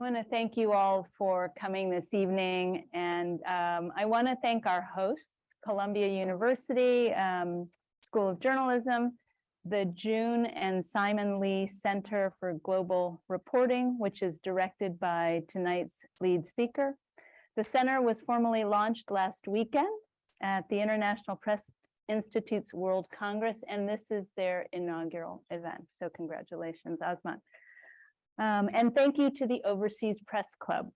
I want to thank you all for coming this evening, and I want to thank our hosts, Columbia University School of Journalism, the June and Simon Lee Center for Global Reporting, which is directed by tonight's lead speaker. The center was formally launched last weekend at the International Press Institute's World Congress, and this is their inaugural event. So congratulations, Azmat. And thank you to the Overseas Press Club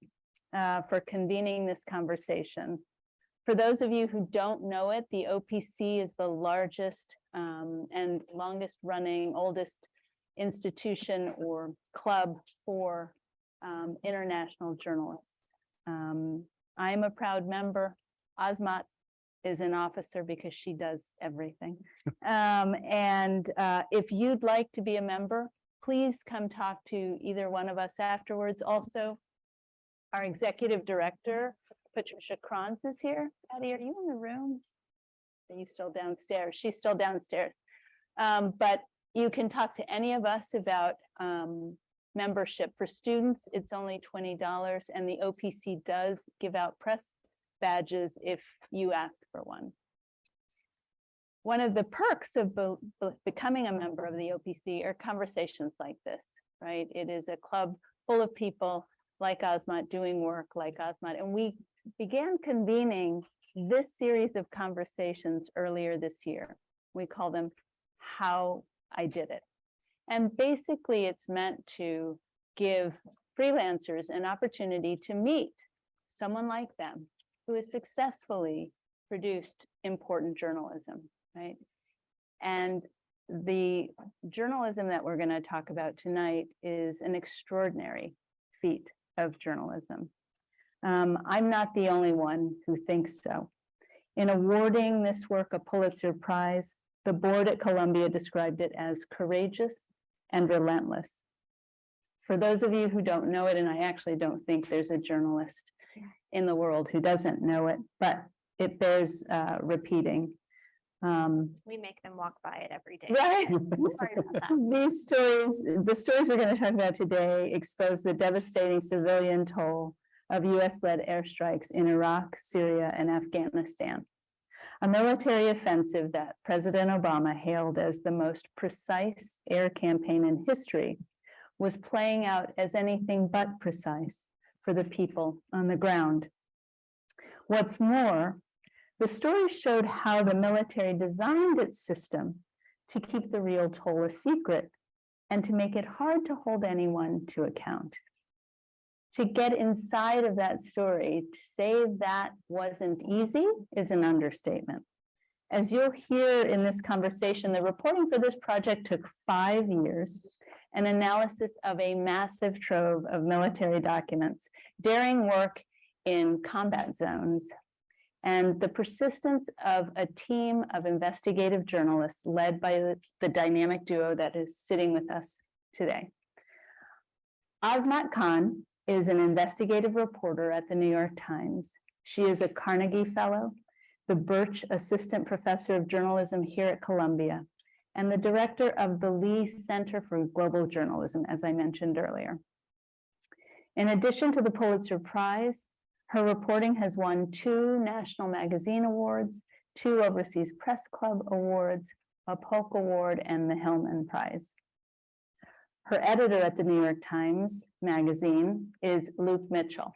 for convening this conversation. For those of you who don't know it, the OPC is the largest and longest running, oldest institution or club for international journalists. I am a proud member. Azmat is an officer because she does everything. If you'd like to be a member, please come talk to either one of us afterwards. Also, our executive director, Patricia Kranz, is here. Patty, are you in the room? Are you still downstairs? She's still downstairs. But you can talk to any of us about membership. For students, it's only $20, and the OPC does give out press badges if you ask for one. One of the perks of becoming a member of the OPC are conversations like this, right? It is a club full of people like Azmat doing work like Azmat. And we began convening this series of conversations earlier this year. We call them How I Did It. And basically it's meant to give freelancers an opportunity to meet someone like them who has successfully produced important journalism. Right? And the journalism that we're going to talk about tonight is an extraordinary feat of journalism. I'm not the only one who thinks so. In awarding this work a Pulitzer Prize, the board at Columbia described it as courageous and relentless. For those of you who don't know it, and I actually don't think there's a journalist in the world who doesn't know it, but it bears repeating. We make them walk by it every day. Right. Sorry about that. The stories we're going to talk about today expose the devastating civilian toll of US-led airstrikes in Iraq, Syria, and Afghanistan. A military offensive that President Obama hailed as the most precise air campaign in history was playing out as anything but precise for the people on the ground. What's more, the story showed how the military designed its system to keep the real toll a secret and to make it hard to hold anyone to account. To get inside of that story, to say that wasn't easy is an understatement. As you'll hear in this conversation, the reporting for this project took 5 years, an analysis of a massive trove of military documents, daring work in combat zones, and the persistence of a team of investigative journalists led by the dynamic duo that is sitting with us today. Azmat Khan is an investigative reporter at the New York Times. She is a Carnegie Fellow, the Birch Assistant Professor of Journalism here at Columbia, and the director of the Lee Center for Global Journalism, as I mentioned earlier. In addition to the Pulitzer Prize, her reporting has won 2 National Magazine Awards, 2 Overseas Press Club Awards, a Polk Award, and the Hillman Prize. Her editor at the New York Times Magazine is Luke Mitchell.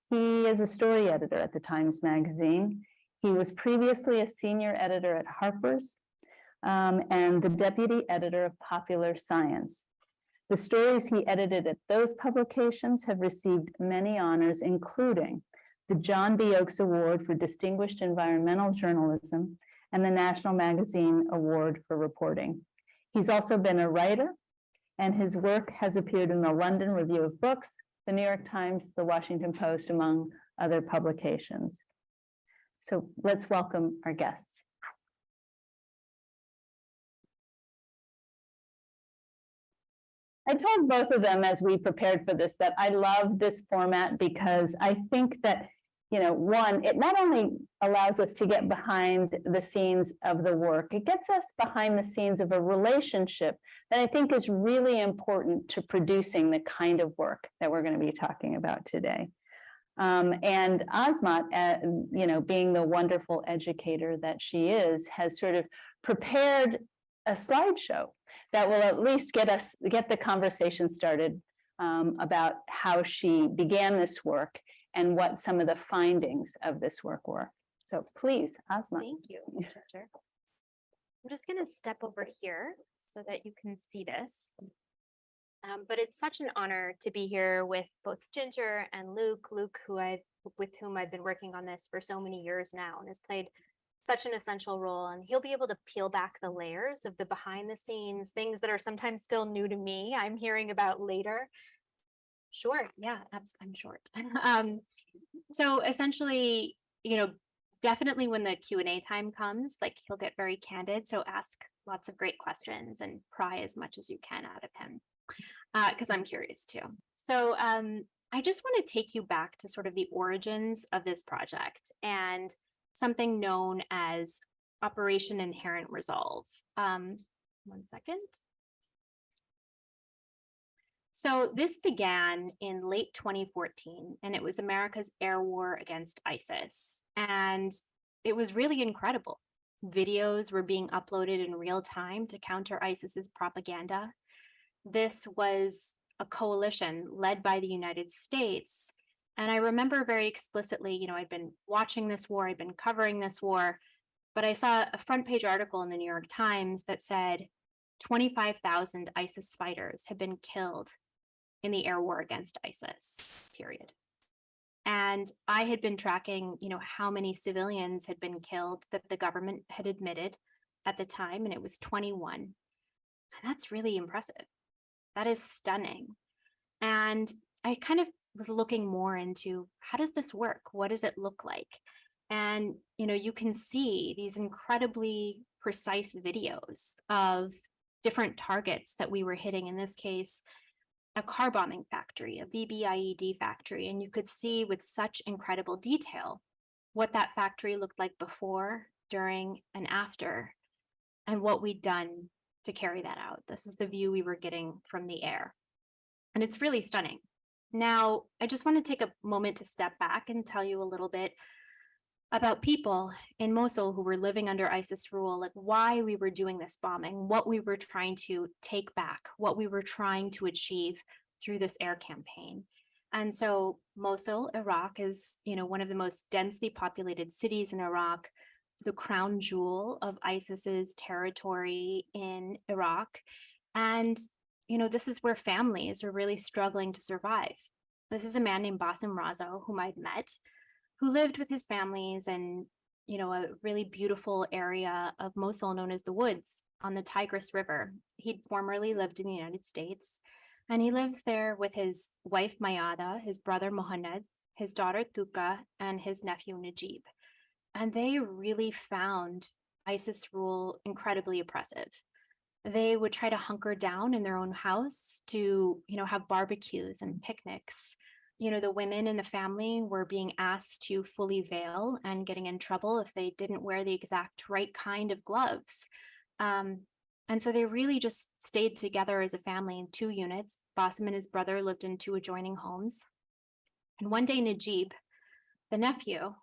He is a story editor at the Times Magazine. He was previously a senior editor at Harper's and the deputy editor of Popular Science. The stories he edited at those publications have received many honors, including the John B. Oakes Award for Distinguished Environmental Journalism and the National Magazine Award for Reporting. He's also been a writer, and his work has appeared in the London Review of Books, the New York Times, the Washington Post, among other publications. So let's welcome our guests. I told both of them as we prepared for this that I love this format because I think that one, it not only allows us to get behind the scenes of the work, it gets us behind the scenes of a relationship that I think is really important to producing the kind of work that we're going to be talking about today. And Azmat, being the wonderful educator that she is, has sort of prepared a slideshow that will at least get the conversation started about how she began this work and what some of the findings of this work were. So please, Azmat. Thank you, Ginger. I'm just going to step over here so that you can see this. But it's such an honor to be here with both Ginger and Luke. Luke, with whom I've been working on this for so many years now and has played such an essential role. And he'll be able to peel back the layers of the behind the scenes, things that are sometimes still new to me, I'm hearing about later. Sure. Yeah, I'm short. So essentially, definitely when the Q&A time comes, like he'll get very candid. So ask lots of great questions and pry as much as you can out of him, because I'm curious too. So I just want to take you back to sort of the origins of this project and something known as Operation Inherent Resolve. 1 second. So this began in late 2014, and it was America's air war against ISIS. And it was really incredible. Videos were being uploaded in real time to counter ISIS's propaganda. This was a coalition led by the United States. And I remember very explicitly, I'd been watching this war, I'd been covering this war, but I saw a front page article in the New York Times that said 25,000 ISIS fighters had been killed in the air war against ISIS, period. And I had been tracking, how many civilians had been killed that the government had admitted at the time, and it was 21. And that's really impressive. That is stunning. And I kind of was looking more into how does this work? What does it look like? And, you can see these incredibly precise videos of different targets that we were hitting. In this case, a car bombing factory, a BBIED factory, and you could see with such incredible detail what that factory looked like before, during, and after, and what we'd done to carry that out. This was the view we were getting from the air. And it's really stunning. Now, I just want to take a moment to step back and tell you a little bit about people in Mosul who were living under ISIS rule, like why we were doing this bombing, what we were trying to take back, what we were trying to achieve through this air campaign. And so Mosul, Iraq is, one of the most densely populated cities in Iraq, the crown jewel of ISIS's territory in Iraq. And, this is where families are really struggling to survive. This is a man named Bassem Razo, whom I'd met, who lived with his families in, a really beautiful area of Mosul known as the Woods on the Tigris River. He'd formerly lived in the United States, and he lives there with his wife Mayada, his brother Mohammed, his daughter Tuka, and his nephew Najib. And they really found ISIS rule incredibly oppressive. They would try to hunker down in their own house to, have barbecues and picnics. The women in the family were being asked to fully veil and getting in trouble if they didn't wear the exact right kind of gloves. And so they really just stayed together as a family in 2 units. Bassem and his brother lived in 2 adjoining homes. And one day Najib, the nephew,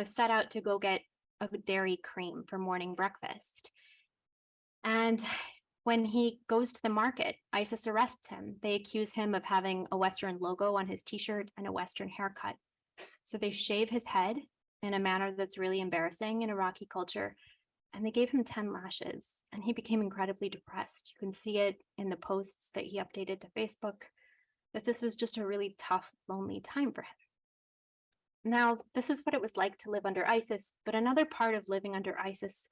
set out to go get a dairy cream for morning breakfast. And when he goes to the market, ISIS arrests him. They accuse him of having a Western logo on his t-shirt and a Western haircut. So they shave his head in a manner that's really embarrassing in Iraqi culture. And they gave him 10 lashes, and he became incredibly depressed. You can see it in the posts that he updated to Facebook, that this was just a really tough, lonely time for him. Now, this is what it was like to live under ISIS, but another part of living under ISIS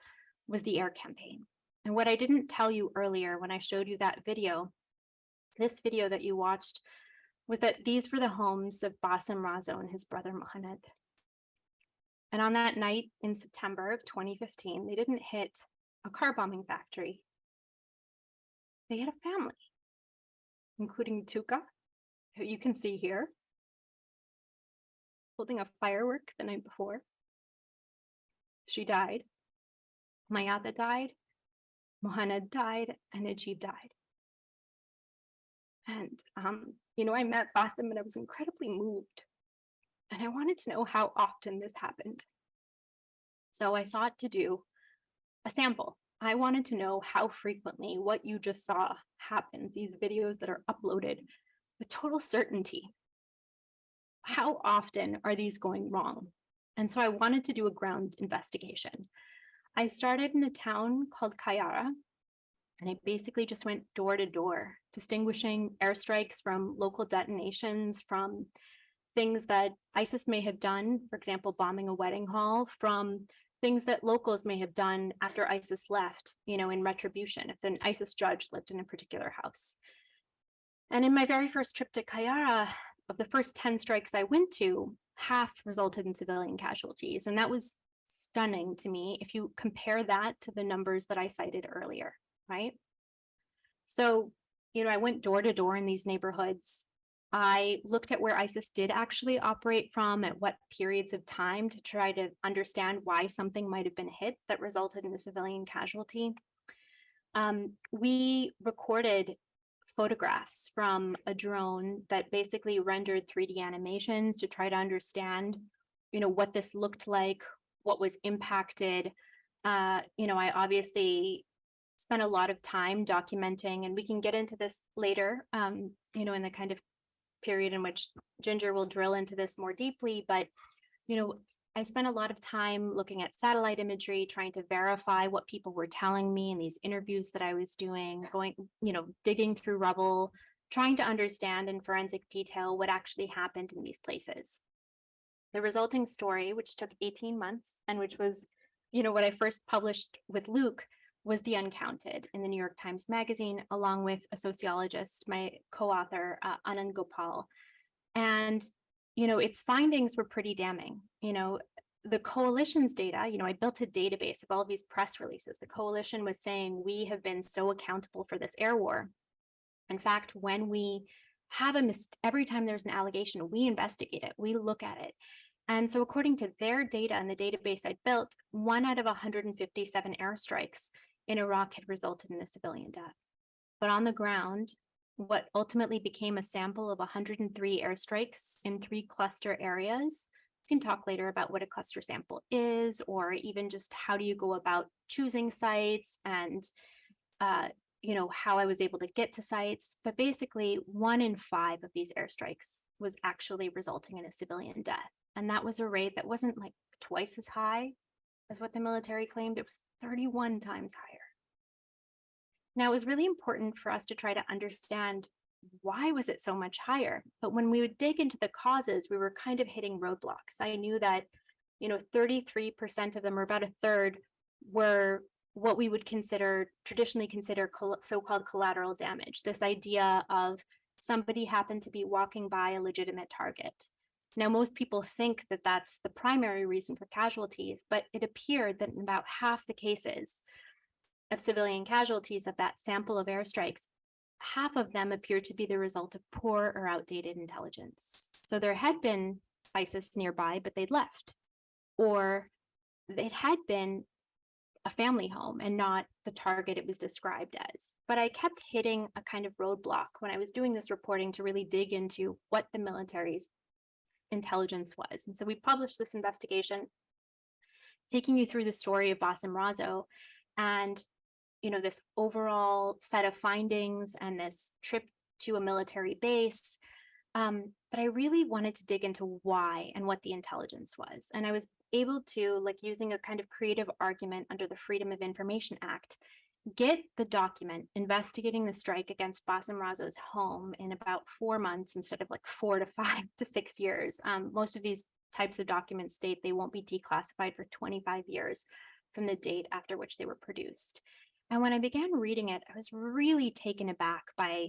was the air campaign. And what I didn't tell you earlier when I showed you that video, this video that you watched, was that these were the homes of Bassem Razo and his brother Mohammed. And on that night in September of 2015, they didn't hit a car bombing factory. They hit a family, including Tuka, who you can see here, holding a firework the night before. She died. Mayata died. Mohanad died, and Najib died. And, I met Basim and I was incredibly moved. And I wanted to know how often this happened. So I sought to do a sample. I wanted to know how frequently what you just saw happens, these videos that are uploaded with total certainty. How often are these going wrong? And so I wanted to do a ground investigation. I started in a town called Kayara, and I basically just went door to door, distinguishing airstrikes from local detonations, from things that ISIS may have done, for example, bombing a wedding hall, from things that locals may have done after ISIS left, in retribution, if an ISIS judge lived in a particular house. And in my very first trip to Kayara, of the first 10 strikes I went to, half resulted in civilian casualties. And that was stunning to me if you compare that to the numbers that I cited earlier, right? So, I went door to door in these neighborhoods. I looked at where ISIS did actually operate from, at what periods of time, to try to understand why something might have been hit that resulted in a civilian casualty. We recorded photographs from a drone that basically rendered 3D animations to try to understand, what this looked like, what was impacted. I obviously spent a lot of time documenting, and we can get into this later, in the kind of period in which Ginger will drill into this more deeply. But, I spent a lot of time looking at satellite imagery, trying to verify what people were telling me in these interviews that I was doing, digging through rubble, trying to understand in forensic detail what actually happened in these places. The resulting story, which took 18 months and which was, what I first published with Luke, was The Uncounted in the New York Times Magazine, along with a sociologist, my co-author, Anand Gopal. And, its findings were pretty damning. The coalition's data, I built a database of all of these press releases. The coalition was saying, we have been so accountable for this air war. In fact, when we have every time there's an allegation, we investigate it, we look at it. And so according to their data and the database I built, 1 out of 157 airstrikes in Iraq had resulted in a civilian death. But on the ground, what ultimately became a sample of 103 airstrikes in 3 cluster areas. We can talk later about what a cluster sample is, or even just how do you go about choosing sites and, how I was able to get to sites. But basically 1 in 5 of these airstrikes was actually resulting in a civilian death. And that was a rate that wasn't like twice as high as what the military claimed. It was 31 times higher. Now, it was really important for us to try to understand why was it so much higher. But when we would dig into the causes, we were kind of hitting roadblocks. I knew that, 33% of them, or about a third, were what we would traditionally consider so-called collateral damage. This idea of somebody happened to be walking by a legitimate target. Now, most people think that that's the primary reason for casualties, but it appeared that in about half the cases of civilian casualties of that sample of airstrikes, half of them appeared to be the result of poor or outdated intelligence. So there had been ISIS nearby, but they'd left, or it had been a family home and not the target it was described as. But I kept hitting a kind of roadblock when I was doing this reporting to really dig into what the military's intelligence was. And so we published this investigation, taking you through the story of Basim Razo and, this overall set of findings and this trip to a military base. But I really wanted to dig into why and what the intelligence was. And I was able to, using a kind of creative argument under the Freedom of Information Act, get the document investigating the strike against Basim Razo's home in about 4 months instead of 4 to 5 to 6 years. Most of these types of documents state they won't be declassified for 25 years from the date after which they were produced. And when I began reading it, I was really taken aback by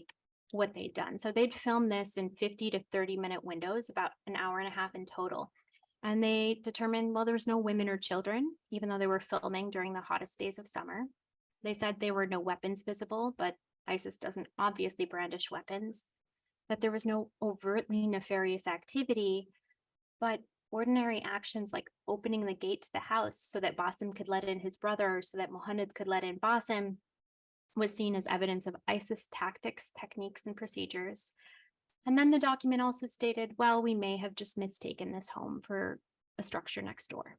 what they'd done. So they'd filmed this in 50 to 30-minute windows, about an hour and a half in total. And they determined, there was no women or children, even though they were filming during the hottest days of summer. They said there were no weapons visible, but ISIS doesn't obviously brandish weapons. That there was no overtly nefarious activity, but ordinary actions like opening the gate to the house so that Basim could let in his brother, so that Mohammed could let in Basim, was seen as evidence of ISIS tactics, techniques, and procedures. And then the document also stated, well, we may have just mistaken this home for a structure next door.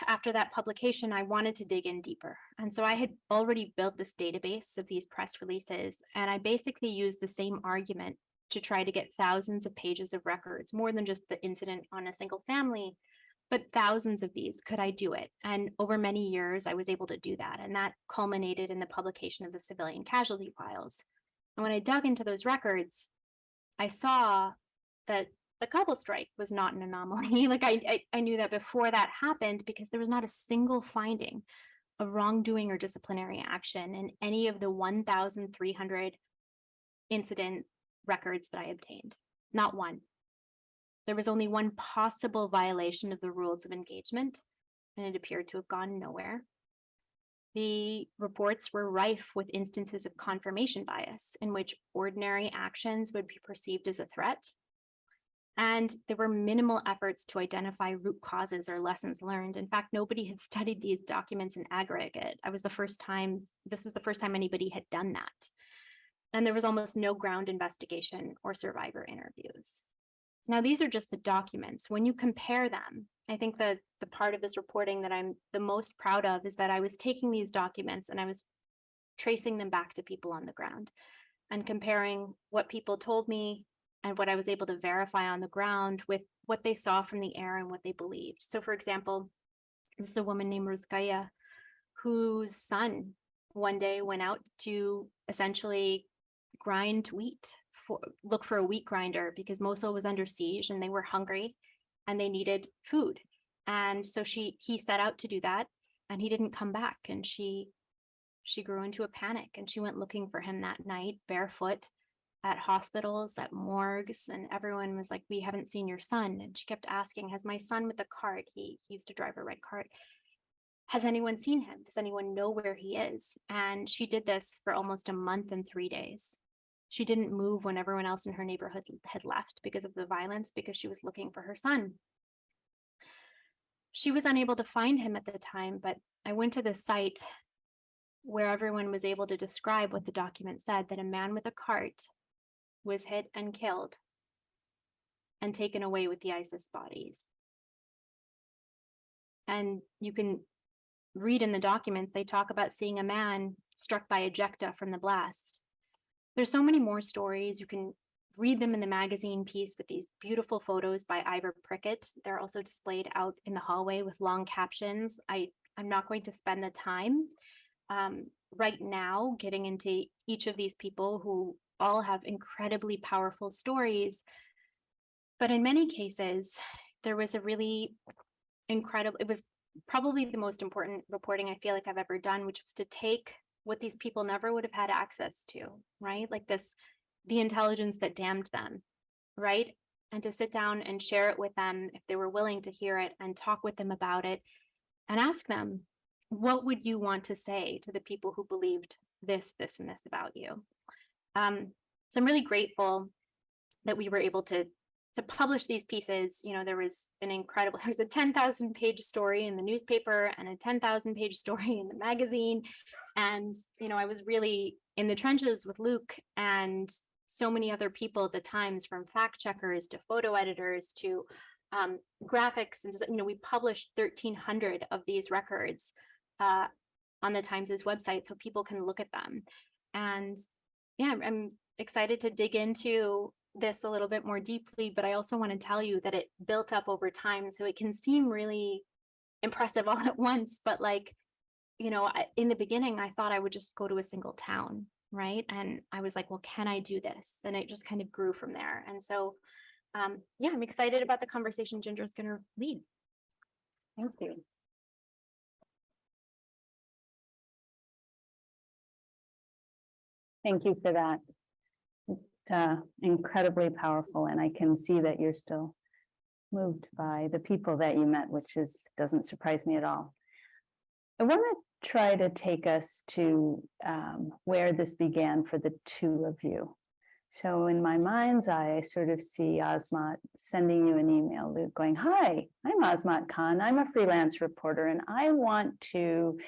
After that publication, I wanted to dig in deeper. And so I had already built this database of these press releases, and I basically used the same argument to try to get thousands of pages of records, more than just the incident on a single family, but thousands of these. Could I do it? And over many years, I was able to do that. And that culminated in the publication of the Civilian Casualty Files. And when I dug into those records, I saw that the Kabul strike was not an anomaly. Like I knew that before that happened, because there was not a single finding of wrongdoing or disciplinary action in any of the 1,300 incident records that I obtained. Not one. There was only one possible violation of the rules of engagement, and it appeared to have gone nowhere. The reports were rife with instances of confirmation bias, in which ordinary actions would be perceived as a threat. And there were minimal efforts to identify root causes or lessons learned. In fact, nobody had studied these documents in aggregate. This was the first time anybody had done that. And there was almost no ground investigation or survivor interviews. Now, these are just the documents. When you compare them, I think that the part of this reporting that I'm the most proud of is that I was taking these documents and I was tracing them back to people on the ground and comparing what people told me and what I was able to verify on the ground with what they saw from the air and what they believed. So, for example, this is a woman named Ruzkaya, whose son one day went out to essentially grind wheat, look for a wheat grinder, because Mosul was under siege and they were hungry and they needed food. And so he set out to do that, and he didn't come back. And she grew into a panic, and she went looking for him that night, barefoot, at hospitals, at morgues, and everyone was like, we haven't seen your son. And she kept asking, has my son with the cart, he used to drive a red cart, has anyone seen him? Does anyone know where he is? And she did this for almost a month and 3 days. She didn't move when everyone else in her neighborhood had left because of the violence, because she was looking for her son. She was unable to find him at the time, but I went to the site where everyone was able to describe what the document said, that a man with a cart was hit and killed and taken away with the ISIS bodies. And you can read in the documents, they talk about seeing a man struck by ejecta from the blast. There's so many more stories. You can read them in the magazine piece with these beautiful photos by Ivor Prickett. They're also displayed out in the hallway with long captions. I'm not going to spend the time right now getting into each of these people who all have incredibly powerful stories. But in many cases, there was a really incredible, it was probably the most important reporting I feel like I've ever done, which was to take what these people never would have had access to, right? Like the intelligence that damned them, right? And to sit down and share it with them if they were willing to hear it, and talk with them about it and ask them, what would you want to say to the people who believed this, this, and this about you? So I'm really grateful that we were able to publish these pieces. You know, there was a 10,000 page story in the newspaper and a 10,000 page story in the magazine. And, you know, I was really in the trenches with Luke and so many other people at the Times, from fact checkers to photo editors to graphics. And, you know, we published 1,300 of these records on the Times's website so people can look at them. And yeah, I'm excited to dig into this a little bit more deeply, but I also want to tell you that it built up over time. So it can seem really impressive all at once, but like, you know, in the beginning, I thought I would just go to a single town, right? And I was like, well, can I do this? And it just kind of grew from there. And so, yeah, I'm excited about the conversation Ginger's going to lead. Thank you. Thank you for that. It's incredibly powerful, and I can see that you're still moved by the people that you met, which doesn't surprise me at all. I want to try to take us to where this began for the two of you. So in my mind's eye, I sort of see Azmat sending you an email, Luke, going, "Hi, I'm Azmat Khan. I'm a freelance reporter, and I want to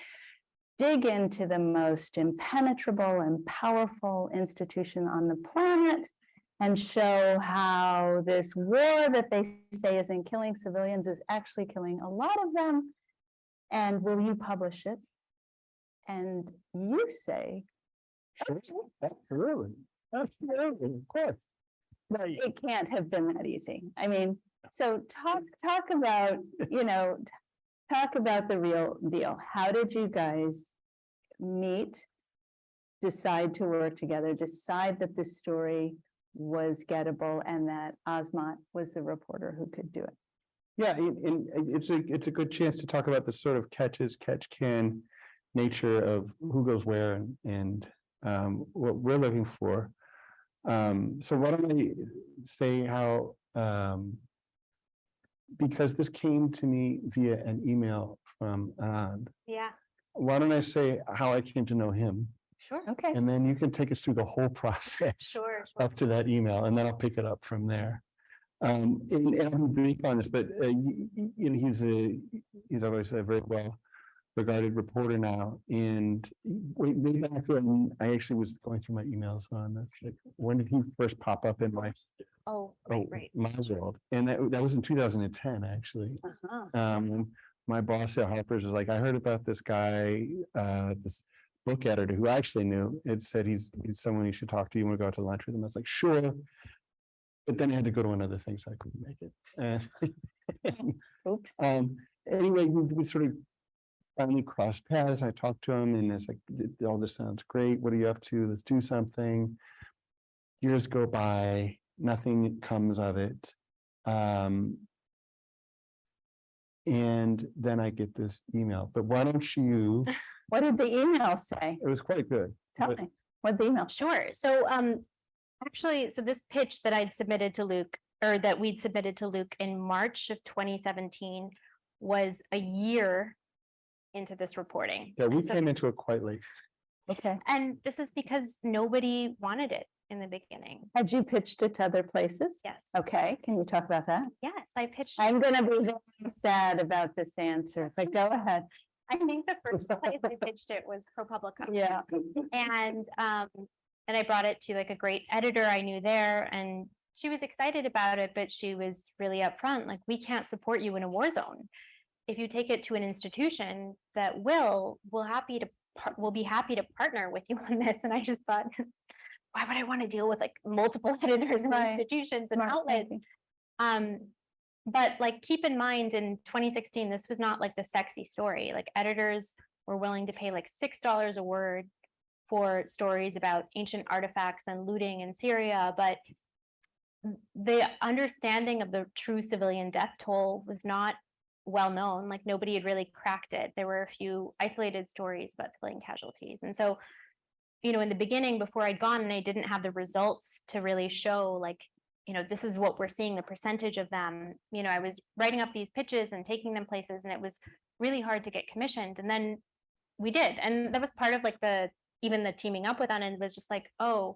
dig into the most impenetrable and powerful institution on the planet and show how this war that they say isn't killing civilians is actually killing a lot of them. And will you publish it?" And you say, Sure, absolutely, absolutely, of course. Right. it can't have been that easy. I mean, so talk about, talk about the real deal. How did you guys meet, decide to work together, decide that this story was gettable and that Azmat was the reporter who could do it? Yeah, and it's a good chance to talk about the sort of catch can nature of who goes where and what we're looking for. So why don't I say how, because this came to me via an email from Anand. Yeah, Why don't I say how I came to know him? sure. Okay. And then you can take us through the whole process Sure. up to that email, and then I'll pick it up from there. And I'll be brief on this, but he's always a very well regarded reporter now. And way back when I actually was going through my emails on this, like, when did he first pop up in my Right. my world? And that was in 2010, actually. When my boss at Harper's was like, "I heard about this guy, this book editor who I actually knew. It said he's someone you should talk to. You want to go out to lunch with him?" I was like, "Sure." But then I had to go to another thing, so I couldn't make it. Oops. Anyway, we sort of finally crossed paths. I talked to him, and it's like, "All this sounds great. What are you up to? Let's do something." Years go by, nothing comes of it. And then I get this email. But why don't you? What did the email say? It was quite good. Tell but- me. What the email? Sure. So actually, so this pitch that I'd submitted to Luke, or that we'd submitted to Luke in March of 2017, was a year into this reporting. Yeah, we And so- came into it quite late. Okay. And this is because nobody wanted it in the beginning. Had you pitched it to other places? Yes. Okay. Can you talk about that? Yes, I pitched. I'm going to be very sad about this answer, but go ahead. I think the first place I pitched it was ProPublica. Yeah. And I brought it to like a great editor I knew there, and she was excited about it, but she was really upfront, like, "We can't support you in a war zone. If you take it to an institution that we'll be happy to partner with you on this." And I just thought, why would I want to deal with like multiple editors and Right. institutions and Smart outlets? thinking. But like, keep in mind, in 2016, this was not like the sexy story. Like, editors were willing to pay like $6 a word for stories about ancient artifacts and looting in Syria, but the understanding of the true civilian death toll was not well known. Like, nobody had really cracked it. There were a few isolated stories about civilian casualties. And so, in the beginning, before I'd gone and I didn't have the results to really show, like, this is what we're seeing, the percentage of them, I was writing up these pitches and taking them places, and it was really hard to get commissioned. And then we did. And that was part of like even the teaming up with Anand was just like, oh,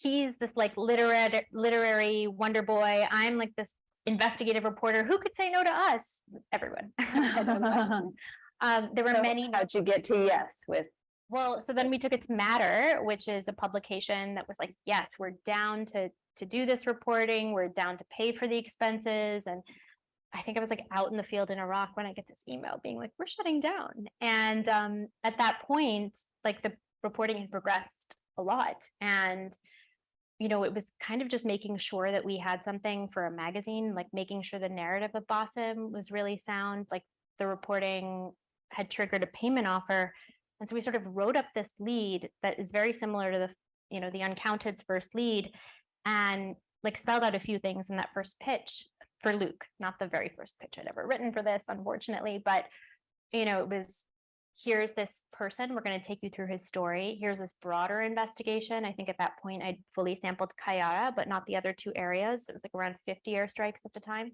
he's this like literary wonder boy. I'm like this investigative reporter. Who could say no to us? Everyone. There were many. How'd you get to yes with? Well, so then we took it to Matter, which is a publication that was like, yes, we're down to do this reporting. We're down to pay for the expenses. And I think I was like out in the field in Iraq when I get this email being like, we're shutting down. And at that point, like, the reporting had progressed a lot. And, it was kind of just making sure that we had something for a magazine, like making sure the narrative of Basim was really sound, like the reporting had triggered a payment offer. And so we sort of wrote up this lead that is very similar to the Uncounted's first lead, and like spelled out a few things in that first pitch for Luke, not the very first pitch I'd ever written for this, unfortunately, but it was, here's this person, we're going to take you through his story. Here's this broader investigation. I think at that point I'd fully sampled Kayara, but not the other two areas. It was like around 50 airstrikes at the time.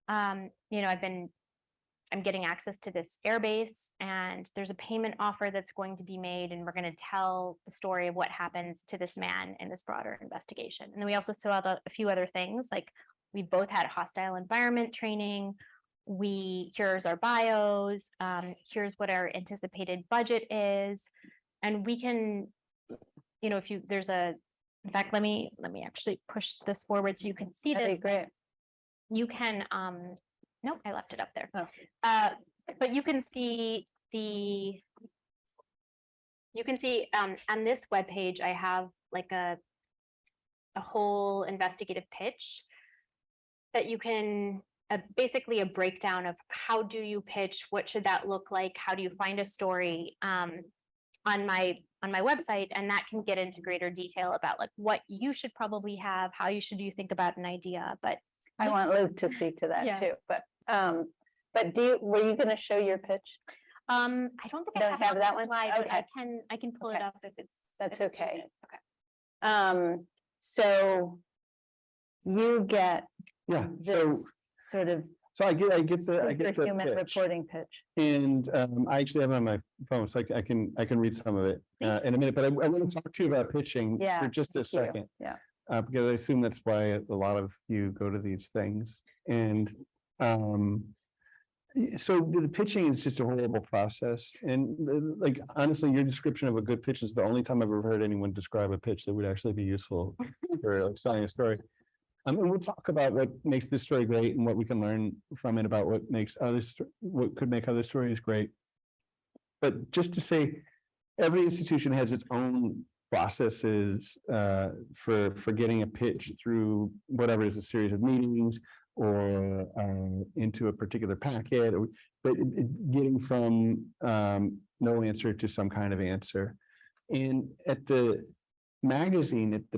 I've been I'm getting access to this airbase, and there's a payment offer that's going to be made, and we're going to tell the story of what happens to this man in this broader investigation. And then we also saw a few other things, like we both had hostile environment training. Here's our bios. Here's what our anticipated budget is, and we can, you know, in fact, let me actually push this forward so you can see That'd this. be great. You can, nope, I left it up there. Oh. But you can see on this webpage, I have like a whole investigative pitch that you can, basically a breakdown of how do you pitch, what should that look like, how do you find a story, on my website, and that can get into greater detail about like what you should probably have, how you think about an idea. But I want Luke to speak to that Yeah. too, but were you going to show your pitch? I don't think You I don't have have it that on the one? slide, but Okay. I can pull it Okay. up if it's. That's if it's okay. needed. Okay. So you get Yeah, so, this sort of so I get the superhuman pitch. reporting pitch. And I actually have it on my phone, so I can read some of it in a minute, but I want to talk to you about pitching Yeah, for just a thank you. second. Yeah. Because I assume that's why a lot of you go to these things. And so the pitching is just a horrible process. And like, honestly, your description of a good pitch is the only time I've ever heard anyone describe a pitch that would actually be useful for like selling a story. And we'll talk about what makes this story great and what we can learn from it about what could make other stories great. But just to say, every institution has its own processes for getting a pitch through whatever is a series of meetings or into a particular packet, but getting from no answer to some kind of answer. And at the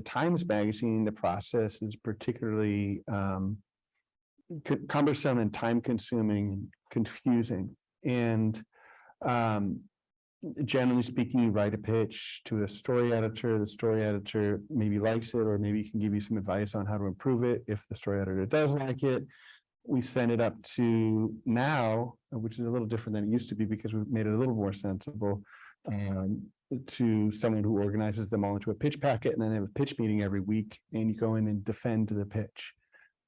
Times Magazine, the process is particularly cumbersome and time-consuming, confusing. And generally speaking, you write a pitch to a story editor. The story editor maybe likes it, or maybe can give you some advice on how to improve it. If the story editor does like it, we send it up to now, which is a little different than it used to be because we've made it a little more sensible, to someone who organizes them all into a pitch packet, and then they have a pitch meeting every week, and you go in and defend the pitch.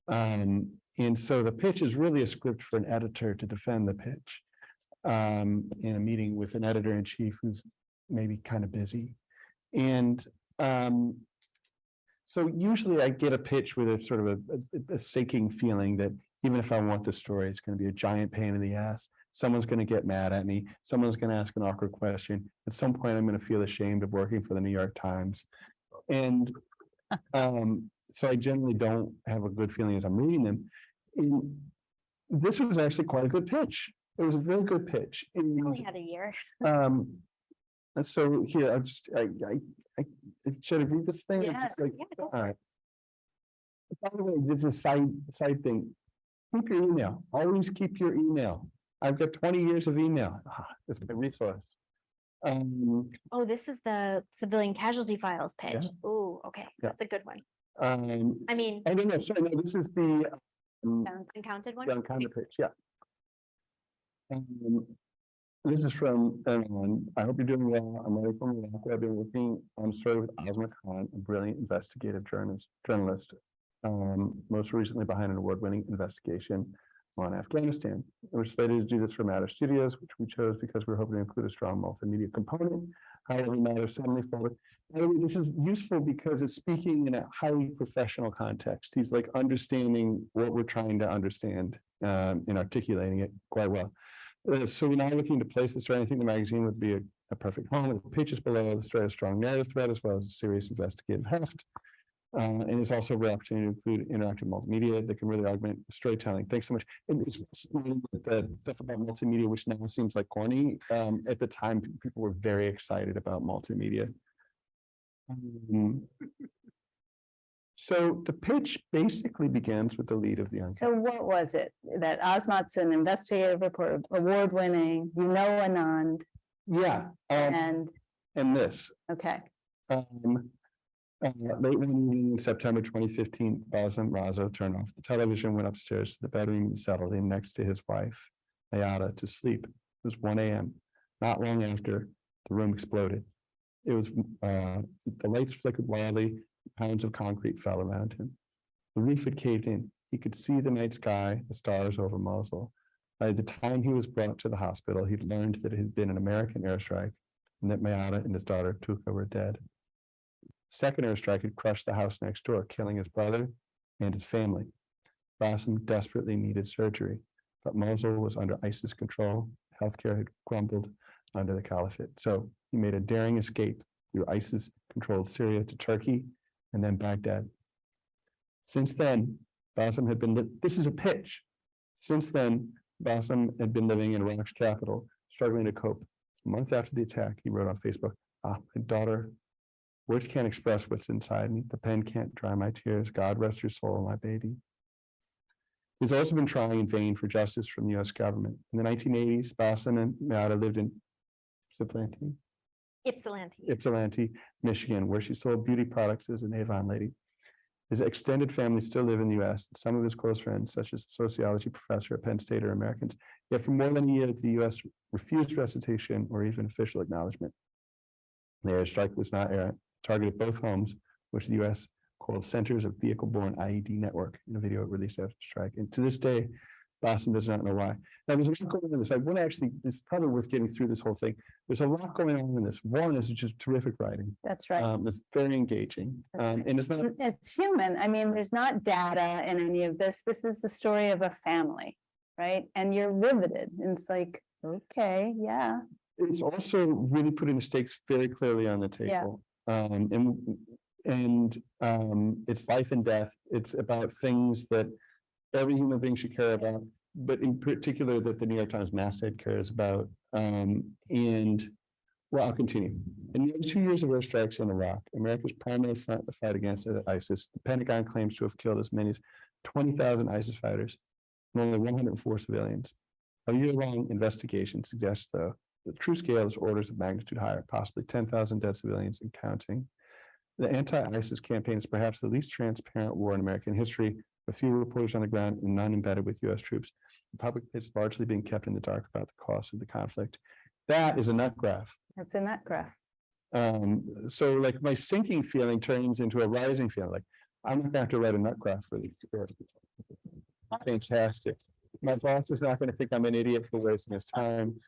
And so the pitch is really a script for an editor to defend the pitch in a meeting with an editor-in-chief who's maybe kind of busy. And so usually I get a pitch with a sort of a sinking feeling that even if I want the story, it's going to be a giant pain in the ass. Someone's going to get mad at me. Someone's going to ask an awkward question. At some point, I'm going to feel ashamed of working for the New York Times. And so I generally don't have a good feeling as I'm reading them. And this was actually quite a good pitch. It was a very good pitch. And, Only had a year. and so here, I should I read this thing? Yeah. All right. By the way, this is a side thing. Keep your email. Always keep your email. I've got 20 years of email. It's my resource. Oh, this is the Civilian Casualty Files pitch. Yeah. Oh, okay, Yeah. that's a good one. I mean, don't know. Sorry, no, this is the uncounted one. John Connor pitch. Yeah. This is from everyone. I hope you're doing well. I'm ready from Iraq. I've been working on a story with Azmat Khan, a brilliant investigative journalist. Most recently behind an award-winning investigation on Afghanistan. We're slated to do this for Matter Studios, which we chose because we're hoping to include a strong multimedia component. However, Matter suddenly forward. This is useful because it's speaking in a highly professional context. He's like understanding what we're trying to understand and articulating it quite well. So we're now looking to place the story. I think the magazine would be a perfect home with the pitches below. The story has a strong narrative thread as well as a serious investigative heft. And it's also a real opportunity to include interactive multimedia that can really augment storytelling. Thanks so much. And it's the stuff about multimedia, which now seems like corny. At the time, people were very excited about multimedia. So the pitch basically begins with the lead of the So what was it? That Azmat's an investigative reporter, award-winning, Anand, yeah, and this. okay. Late one evening in September 2015, Bassem Razo turned off the television, went upstairs to the bedroom and settled in next to his wife. Mayada to sleep. It was 1 a.m. Not long after, the room exploded. It was the lights flickered wildly, pounds of concrete fell around him. The roof had caved in. He could see the night sky, the stars over Mosul. By the time he was brought to the hospital, he'd learned that it had been an American airstrike and that Mayada and his daughter Tuka were dead. The second airstrike had crushed the house next door, killing his brother and his family. Bassem desperately needed surgery, but Mosul was under ISIS control. Healthcare had crumbled under the caliphate. So he made a daring escape through ISIS-controlled Syria to Turkey and then Baghdad. Since then, Bassem had been, this is a pitch. Since then, Bassem had been living in Iraq's capital, struggling to cope. A month after the attack, he wrote on Facebook, my daughter, words can't express what's inside me. The pen can't dry my tears. God rest your soul, my baby. He's also been trying in vain for justice from the U.S. government. In the 1980s, Bassem and Mayada lived in Ypsilanti, Michigan, where she sold beauty products as an Avon lady. His extended family still live in the U.S. Some of his close friends, such as a sociology professor at Penn State, are Americans. Yet for more than a year, the U.S. refused recitation or even official acknowledgement. The airstrike was not targeted both homes, which the U.S. called Centers of Vehicle-Borne IED Network in a video it released after the strike. And to this day, Bassem does not know why. Now, there's a lot going on in this. I want to actually, it's probably worth getting through this whole thing. There's a lot going on in this. One is just terrific writing. That's right. It's very engaging. And it's not. It's human. I mean, there's not data in any of this. This is the story of a family, right? And you're riveted. And it's like, okay, yeah. It's also really putting the stakes very clearly on the table. And it's life and death. It's about things that every human being should care about, but in particular that the New York Times masthead cares about. And well, I'll continue. In the 2 years of airstrikes in Iraq, America's primary fight against ISIS, the Pentagon claims to have killed as many as 20,000 ISIS fighters and only 104 civilians. A year-long investigation suggests, though, the true scale is orders of magnitude higher, possibly 10,000 dead civilians and counting. The anti-ISIS campaign is perhaps the least transparent war in American history, with few reporters on the ground and none embedded with U.S. troops. The public is largely being kept in the dark about the cost of the conflict. That is a nut graph. That's a nut graph. So like my sinking feeling turns into a rising feeling. Like I'm not going to have to write a nut graph for this. Fantastic. My boss is not going to think I'm an idiot for wasting his time.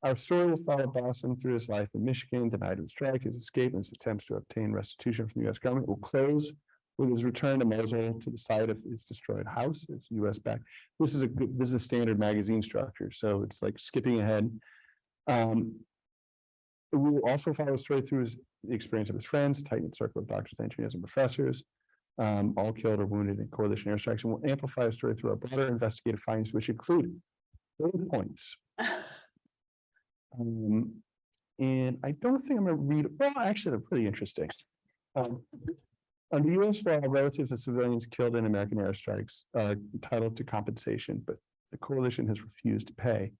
Our story will follow Bassem through his life in Michigan, the night of the strike, his escape, and his attempts to obtain restitution from the U.S. government. Will close with his return to Mosul, to the site of his destroyed house. It's U.S. back. This is a standard magazine structure, so it's like skipping ahead. We will also follow the story through the experience of his friends, a tight-knit circle of doctors, engineers, and professors, all killed or wounded in coalition airstrikes, and we'll amplify the story through our broader investigative findings, which include 4 points. And I don't think I'm going to read. Well, actually, they're pretty interesting. Under U.S. law, relatives of civilians killed in American airstrikes are entitled to compensation, but the coalition has refused to pay.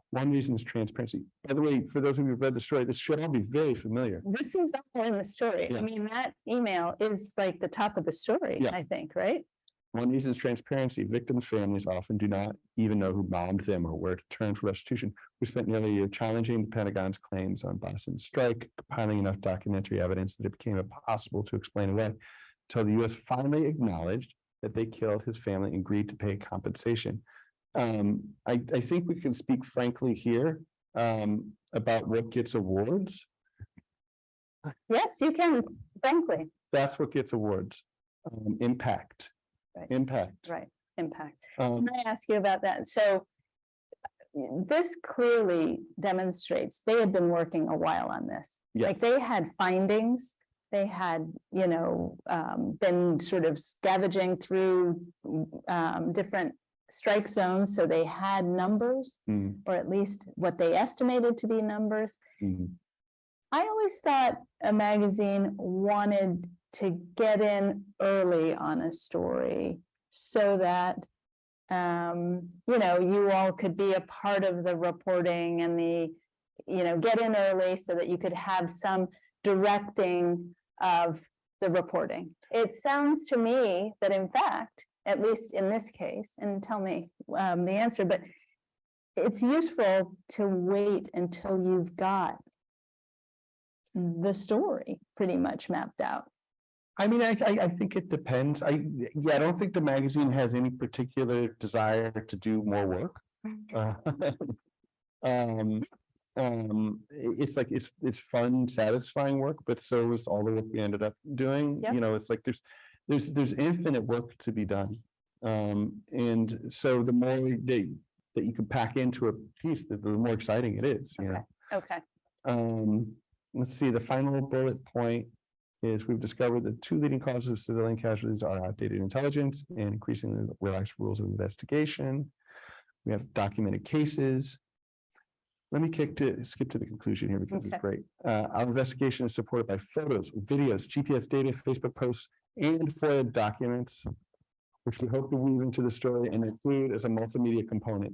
One reason is transparency. By the way, for those of you who've read the story, this should all be very familiar. This is all in the story. Yeah. I mean, that email is like the top of the story, Yeah. I think, right? One reason is transparency. Victims' families often do not even know who bombed them or where to turn for restitution. We spent nearly a year challenging the Pentagon's claims on Bassem's strike, compiling enough documentary evidence that it became impossible to explain away, until the U.S. finally acknowledged that they killed his family and agreed to pay compensation. I think we can speak frankly here about what gets awards. Yes, you can, frankly. That's what gets awards. Impact. Right. Impact. Right, impact. Can I ask you about that? So this clearly demonstrates they had been working a while on this. Yeah. Like they had findings, they had, been sort of scavenging through different strike zones. So they had numbers, or at least what they estimated to be numbers. I always thought a magazine wanted to get in early on a story so that, you all could be a part of the reporting and get in early so that you could have some directing of the reporting. It sounds to me that in fact, at least in this case, and tell me the answer, but it's useful to wait until you've got the story pretty much mapped out. I mean, I think it depends. I don't think the magazine has any particular desire to do more work. It's like it's fun, satisfying work, but so is all the work we ended up doing. Yep. You know, it's like there's infinite work to be done. And so the more that you can pack into a piece, the more exciting it is. You know. Okay. Let's see, the final bullet point is we've discovered that 2 leading causes of civilian casualties are outdated intelligence and increasingly relaxed rules of investigation. We have documented cases. Let me skip to the conclusion here because it's great. Our investigation is supported by photos, videos, GPS data, Facebook posts, and FOIA documents, which we hope to weave into the story and include as a multimedia component.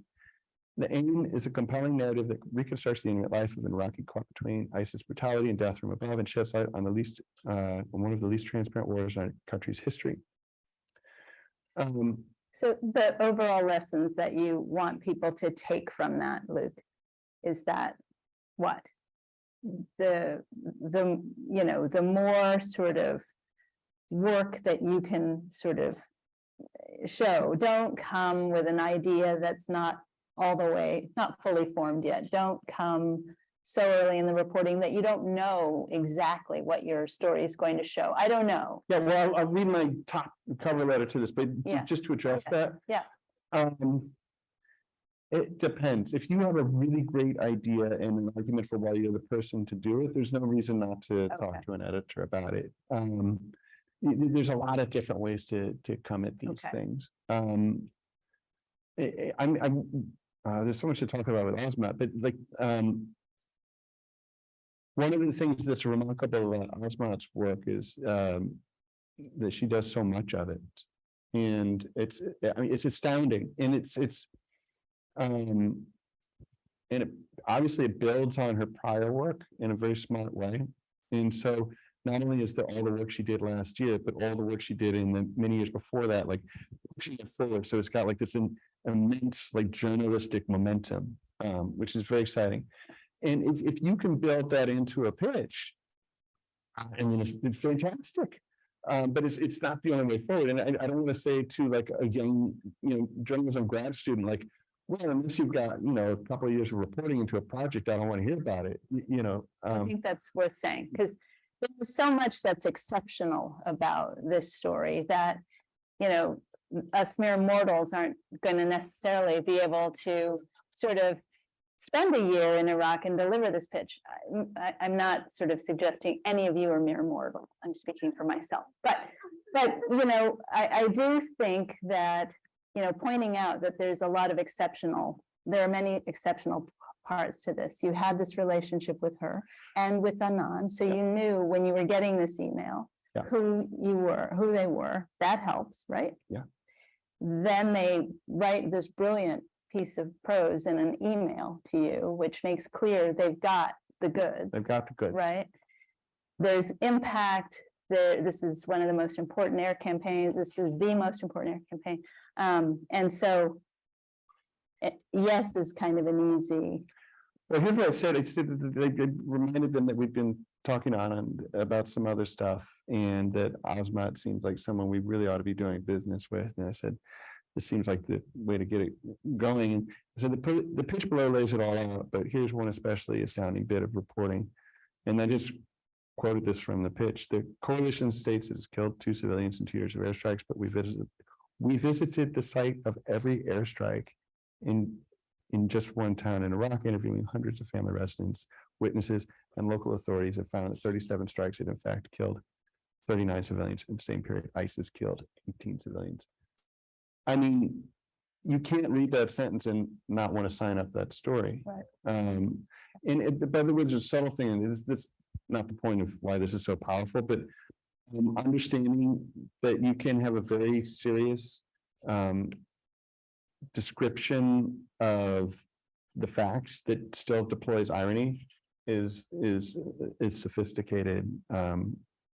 The aim is a compelling narrative that reconstructs the intimate life of an Iraqi caught between ISIS brutality and death from above and sheds light on one of the least transparent wars in our country's history. So the overall lessons that you want people to take from that, Luke, is that what? The more sort of work that you can sort of show, don't come with an idea that's not all the way, not fully formed yet. Don't come so early in the reporting that you don't know exactly what your story is going to show. I don't know. Yeah, well, I'll read my top cover letter to this, but just to address that. Yeah. It depends. If you have a really great idea and an argument for why you're the person to do it, there's no reason not to talk to an editor about it. There's a lot of different ways to come at these things. There's so much to talk about with Azmat, but like one of the things that's remarkable about Azmat's work is that she does so much of it, and it's astounding, and it obviously it builds on her prior work in a very smart way, and so not only is there all the work she did last year, but all the work she did in the many years before that, like pushing it forward. So it's got like this immense like journalistic momentum, which is very exciting. And if you can build that into a pitch, I mean, it's fantastic. But it's not the only way forward. And I don't want to say to like a young, journalism grad student, like, well, unless you've got, a couple of years of reporting into a project, I don't want to hear about it. I think that's worth saying, because there's so much that's exceptional about this story that, us mere mortals aren't going to necessarily be able to sort of spend a year in Iraq and deliver this pitch. I'm not sort of suggesting any of you are mere mortals. I'm speaking for myself. But I do think that, pointing out that there are many exceptional parts to this. You had this relationship with her and with Anand, so you knew when you were getting this email who they were. That helps, right? Yeah. Then they write this brilliant piece of prose in an email to you, which makes clear they've got the goods. They've got the goods. Right. There's impact. This is one of the most important air campaigns. This is the most important air campaign. And so yes is kind of an easy. Well, here's what I said. I said that they reminded them that we've been talking on about some other stuff, and that Azmat seems like someone we really ought to be doing business with. And I said, this seems like the way to get it going. And so the pitch below lays it all out, but here's one especially astounding bit of reporting. And I just quoted this from the pitch. The coalition states it has killed 2 civilians in 2 years of airstrikes, but we visited the site of every airstrike in just one town in Iraq, interviewing hundreds of family residents, witnesses, and local authorities have found that 37 strikes had in fact killed 39 civilians in the same period. ISIS killed 18 civilians. I mean, you can't read that sentence and not want to sign up that story. Right. By the way, there's a subtle thing, and this not the point of why this is so powerful, but understanding that you can have a very serious description of the facts that still deploys irony is sophisticated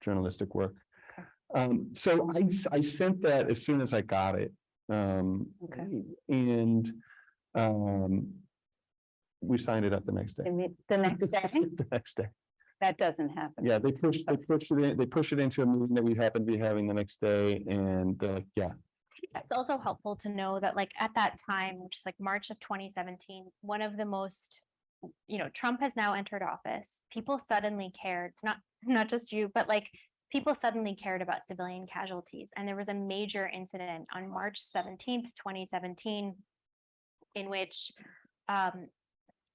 journalistic work. So I sent that as soon as I got it. And we signed it up the next day. The next day, The next day. that doesn't happen. Yeah, they pushed it into a meeting that we happened to be having the next day, and they're like, yeah. It's also helpful to know that like at that time, which is like March of 2017, one of the most, Trump has now entered office. People suddenly cared, not just you, but like people suddenly cared about civilian casualties. And there was a major incident on March 17th, 2017, in which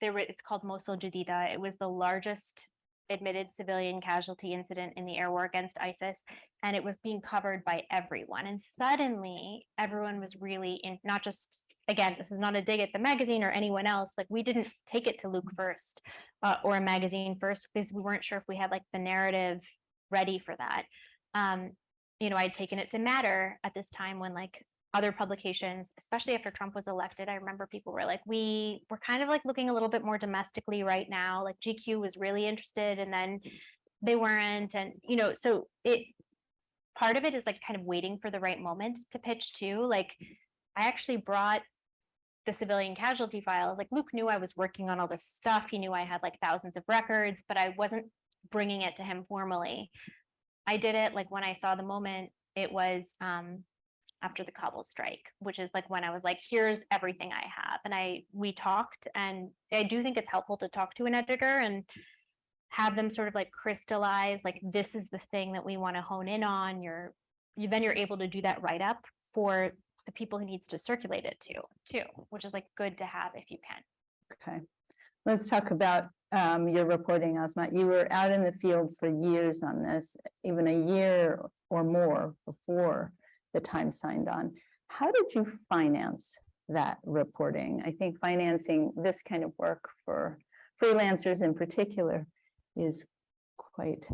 it's called Mosul Jadida. It was the largest admitted civilian casualty incident in the air war against ISIS, and it was being covered by everyone. And suddenly everyone was really in, not just, again, this is not a dig at the magazine or anyone else, like we didn't take it to Luke first or a magazine first, because we weren't sure if we had like the narrative ready for that. I'd taken it to Matter at this time when like other publications, especially after Trump was elected, I remember people were like, we're kind of like looking a little bit more domestically right now. Like GQ was really interested and then they weren't. And, so part of it is like kind of waiting for the right moment to pitch too. Like I actually brought the Civilian Casualty Files. Like Luke knew I was working on all this stuff. He knew I had like thousands of records, but I wasn't bringing it to him formally. I did it like when I saw the moment. It was, after the Kabul strike, which is like when I was like, here's everything I have. And we talked, and I do think it's helpful to talk to an editor and have them sort of like crystallize, like, this is the thing that we want to hone in on. Then you're able to do that write up for the people who needs to circulate it to too, which is like good to have if you can. Okay. Let's talk about your reporting, Azmat. You were out in the field for years on this, even a year or more before the time signed on. How did you finance that reporting? I think financing this kind of work for freelancers in particular is quite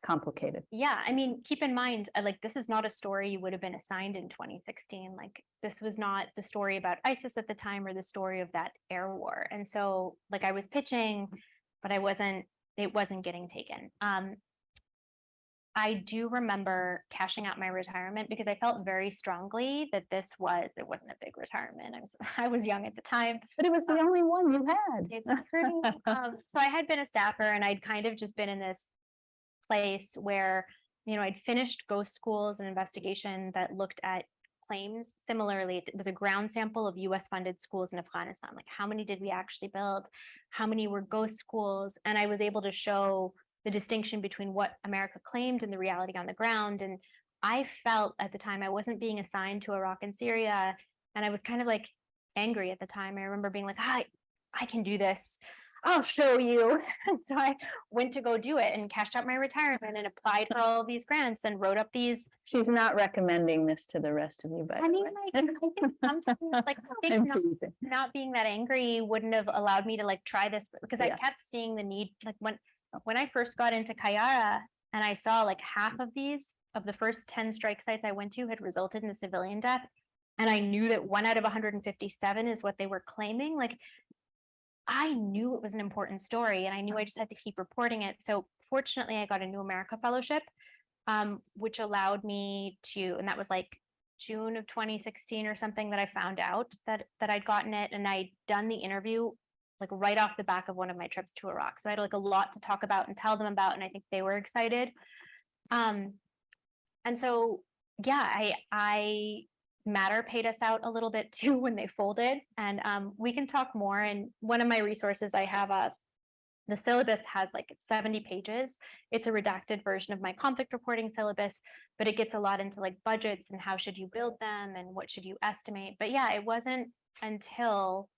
complicated. Yeah, I mean, keep in mind, like, this is not a story you would have been assigned in 2016. Like, this was not the story about ISIS at the time or the story of that air war. And so, like, I was pitching, but it wasn't getting taken. I do remember cashing out my retirement because I felt very strongly that it wasn't a big retirement. I was young at the time, but it was the only one you had. It's true. So I had been a staffer, and I'd kind of just been in this place where, I'd finished ghost schools, an investigation that looked at claims. Similarly, it was a ground sample of U.S. funded schools in Afghanistan. Like, how many did we actually build? How many were ghost schools? And I was able to show the distinction between what America claimed and the reality on the ground. And I felt at the time I wasn't being assigned to Iraq and Syria. And I was kind of like angry at the time. I remember being like, I can do this. I'll show you. And so I went to go do it and cashed out my retirement and applied for all these grants and wrote up these. She's not recommending this to the rest of you, but I mean, like, I think sometimes, like, I think not being that angry wouldn't have allowed me to like try this, because I kept seeing the need. Like when I first got into Kayara and I saw like half of the first 10 strike sites I went to had resulted in a civilian death. And I knew that 1 out of 157 is what they were claiming. Like, I knew it was an important story, and I knew I just had to keep reporting it. So fortunately, I got a New America Fellowship, which allowed me to, and that was like June of 2016 or something, that I found out that I'd gotten it, and I'd done the interview like right off the back of one of my trips to Iraq. So I had like a lot to talk about and tell them about, and I think they were excited. And so, yeah, I Matter paid us out a little bit too when they folded, and we can talk more. And one of my resources I have, the syllabus has like 70 pages. It's a redacted version of my conflict reporting syllabus, but it gets a lot into like budgets and how should you build them and what should you estimate. But yeah, it wasn't until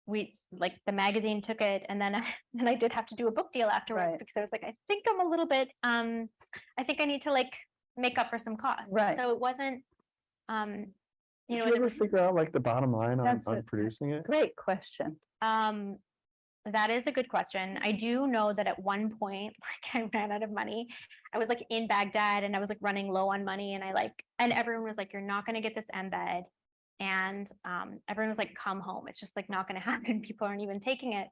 the magazine took it, and then I did have to do a book deal afterwards, because I was like, I think I'm a little bit, I think I need to like make up for some costs. Right. So it wasn't, Did you ever figure out like the bottom line on producing it? Great question. That is a good question. I do know that at one point, like, I ran out of money. I was like in Baghdad and I was like running low on money, and and everyone was like, you're not going to get this embed. And everyone was like, come home. It's just like not going to happen. People aren't even taking it.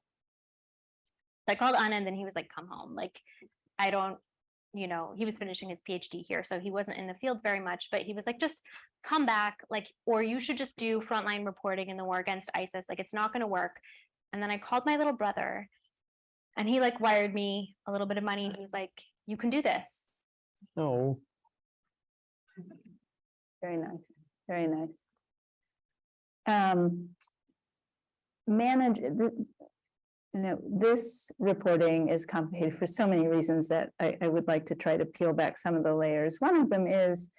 So I called Anand, and he was like, come home. Like, I don't, he was finishing his PhD here, so he wasn't in the field very much, but he was like, just come back, like, or you should just do frontline reporting in the war against ISIS. Like, it's not going to work. And then I called my little brother, and he like wired me a little bit of money. He was like, you can do this. No. Very nice, very nice. This reporting is complicated for so many reasons that I would like to try to peel back some of the layers. One of them is,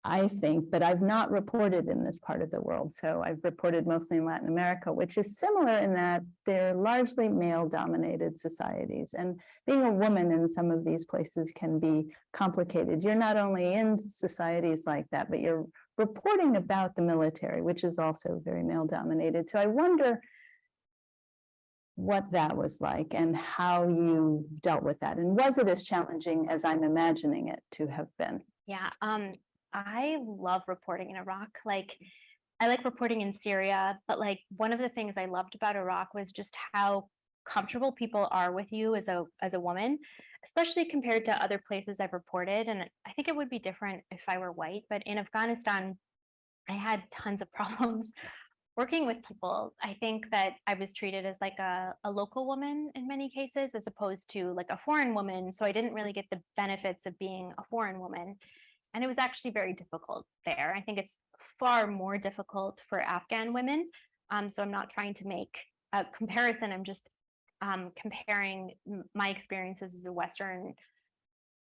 I think, but I've not reported in this part of the world. So I've reported mostly in Latin America, which is similar in that they're largely male-dominated societies. And being a woman in some of these places can be complicated. You're not only in societies like that, but you're reporting about the military, which is also very male-dominated. So I wonder what that was like and how you dealt with that. And was it as challenging as I'm imagining it to have been? Yeah, I love reporting in Iraq. Like, I like reporting in Syria, but like one of the things I loved about Iraq was just how comfortable people are with you as a woman, especially compared to other places I've reported. And I think it would be different if I were white, but in Afghanistan, I had tons of problems working with people. I think that I was treated as like a local woman in many cases, as opposed to like a foreign woman. So I didn't really get the benefits of being a foreign woman. And it was actually very difficult there. I think it's far more difficult for Afghan women. So I'm not trying to make a comparison. I'm just comparing my experiences as a Western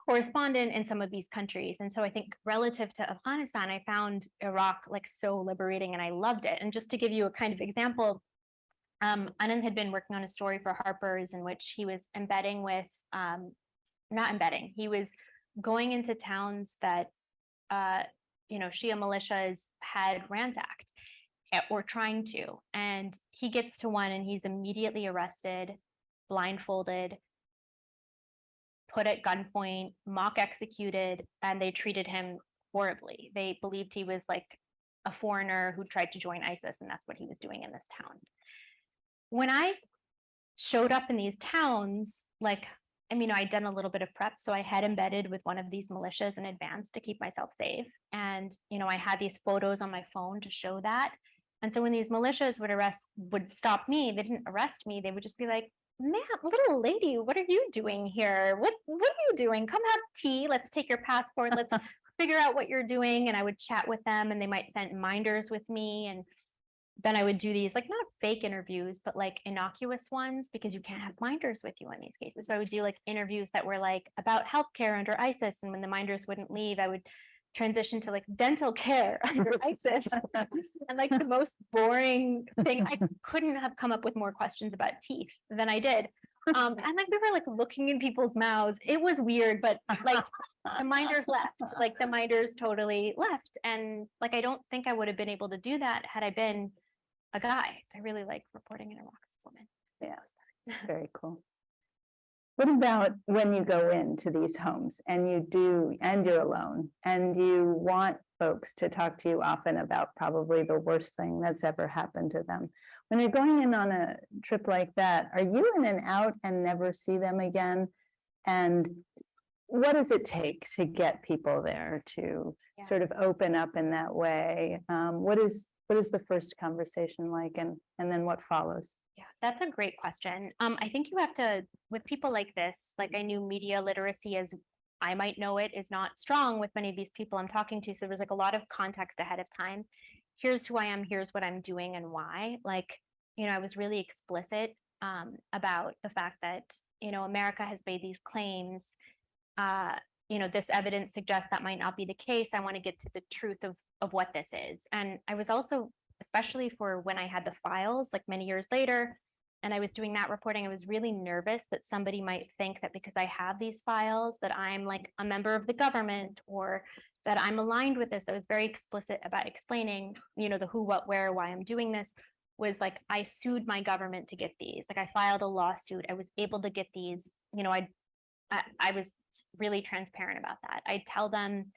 correspondent in some of these countries. And so I think relative to Afghanistan, I found Iraq like so liberating and I loved it. And just to give you a kind of example, Anand had been working on a story for Harper's in which he was embedding with, he was going into towns that, Shia militias had ransacked or trying to, and he gets to one and he's immediately arrested, blindfolded, put at gunpoint, mock executed, and they treated him horribly. They believed he was like a foreigner who tried to join ISIS, and that's what he was doing in this town. When I showed up in these towns, I'd done a little bit of prep, so I had embedded with one of these militias in advance to keep myself safe. And, I had these photos on my phone to show that. And so when these militias would stop me, they didn't arrest me. They would just be like, "Man, little lady, what are you doing here? What are you doing? Come have tea. Let's take your passport. Let's figure out what you're doing." And I would chat with them, and they might send minders with me. And then I would do these, not fake interviews, but innocuous ones, because you can't have minders with you in these cases. So I would do interviews that were about healthcare under ISIS. And when the minders wouldn't leave, I would transition to dental care under ISIS. And the most boring thing, I couldn't have come up with more questions about teeth than I did. And we were looking in people's mouths. It was weird, but the minders left. The minders totally left. And I don't think I would have been able to do that had I been a guy. I really like reporting in Iraq as a woman. Yeah, very cool. What about when you go into these homes and you're alone and you want folks to talk to you often about probably the worst thing that's ever happened to them? When you're going in on a trip like that, are you in and out and never see them again? And what does it take to get people there to sort of open up in that way? What is the first conversation like, and then what follows? Yeah, that's a great question. I think you have to, with people like this, I knew media literacy, as I might know it, is not strong with many of these people I'm talking to. So there's a lot of context ahead of time. Here's who I am, here's what I'm doing and why. I was really explicit about the fact that, America has made these claims. This evidence suggests that might not be the case. I want to get to the truth of what this is. And I was also, especially for when I had the files, many years later, and I was doing that reporting, I was really nervous that somebody might think that because I have these files, that I'm a member of the government, or that I'm aligned with this. I was very explicit about explaining, the who, what, where, why I'm doing this. Was I sued my government to get these. I filed a lawsuit. I was able to get these. I was really transparent about that. I tell them,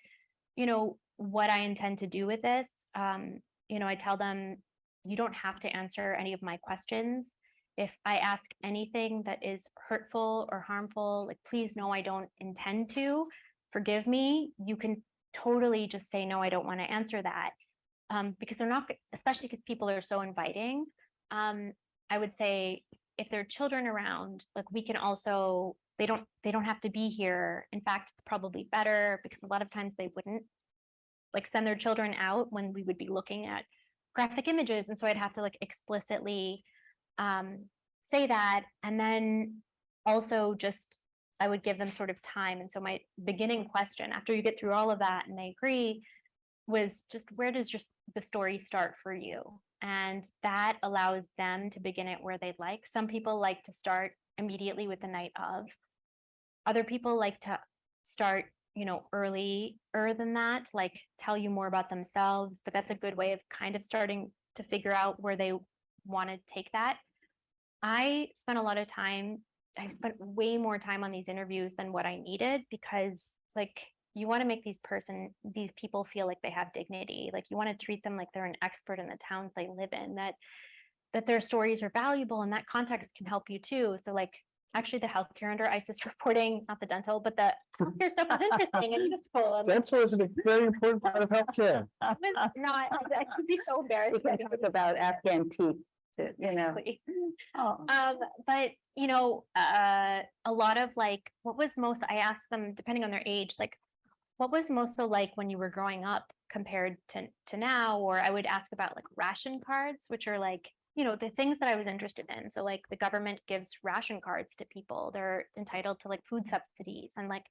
what I intend to do with this. I tell them, you don't have to answer any of my questions. If I ask anything that is hurtful or harmful, please know I don't intend to. Forgive me. You can totally just say, no, I don't want to answer that. Because they're not, especially because people are so inviting. I would say if there are children around, like we can also, they don't have to be here. In fact, it's probably better because a lot of times they wouldn't like send their children out when we would be looking at graphic images. And so I'd have to like explicitly say that. And then also just, I would give them sort of time. And so my beginning question after you get through all of that and they agree was just, where does just the story start for you? And that allows them to begin it where they'd like. Some people like to start immediately with the night of. Other people like to start, you know, earlier than that, like tell you more about themselves, but that's a good way of kind of starting to figure out where they want to take that. I spent a lot of time, I spent way more time on these interviews than what I needed because like you want to make these people feel like they have dignity. Like you want to treat them like they're an expert in the towns they live in, that their stories are valuable and that context can help you too. So like actually the healthcare under ISIS reporting, not the dental, but the healthcare stuff was interesting and useful. And Dental is a very important part of healthcare. it was not, I could be so embarrassed. We can talk about Afghan teeth, too, you know. Oh. But you know, a lot of like, what was most, I asked them, depending on their age, like, what was most so like when you were growing up compared to now? Or I would ask about like ration cards, which are like, you know, the things that I was interested in. So like the government gives ration cards to people, they're entitled to like food subsidies. And like,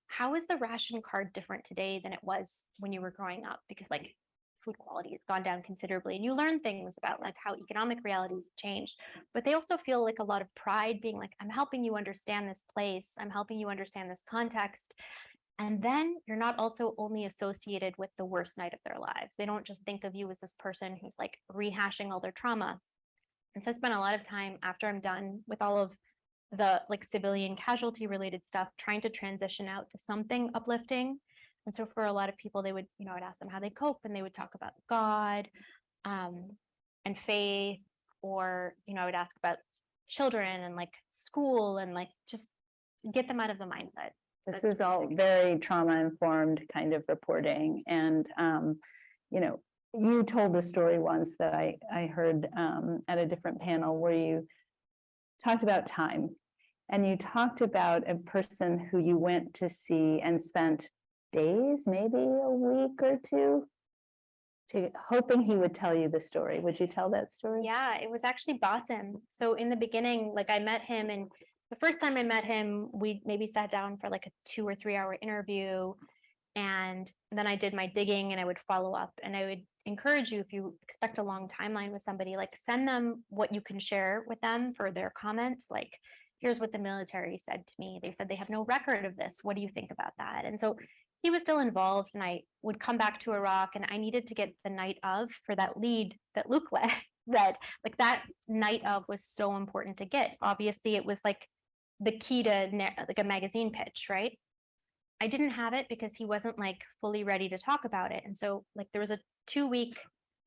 how is the ration card different today than it was when you were growing up? Because like food quality has gone down considerably and you learn things about like how economic realities changed, but they also feel like a lot of pride being like, I'm helping you understand this place, I'm helping you understand this context. And then you're not also only associated with the worst night of their lives. They don't just think of you as this person who's like rehashing all their trauma. And so I spent a lot of time after I'm done with all of the like civilian casualty related stuff, trying to transition out to something uplifting. And so for a lot of people, they would, you know, I'd ask them how they cope and they would talk about God and faith, or, you know, I would ask about children and like school and like just get them out of the mindset. This is all very trauma-informed kind of reporting. And, you know, you told a story once that I heard at a different panel where you talked about time. And you talked about a person who you went to see and spent days, maybe a week or two, hoping he would tell you the story. Would you tell that story? Yeah, it was actually Basim. So in the beginning, like I met him, and the first time I met him, we maybe sat down for like a 2 or 3 hour interview. And then I did my digging and I would follow up. And I would encourage you, if you expect a long timeline with somebody, like send them what you can share with them for their comments. Like, here's what the military said to me. They said they have no record of this. What do you think about that? And so he was still involved, and I would come back to Iraq and I needed to get the night of for that lead that Luke read. Like that night of was so important to get. Obviously, it was like the key to like a magazine pitch, right? I didn't have it because he wasn't like fully ready to talk about it. And so like there was a 2-week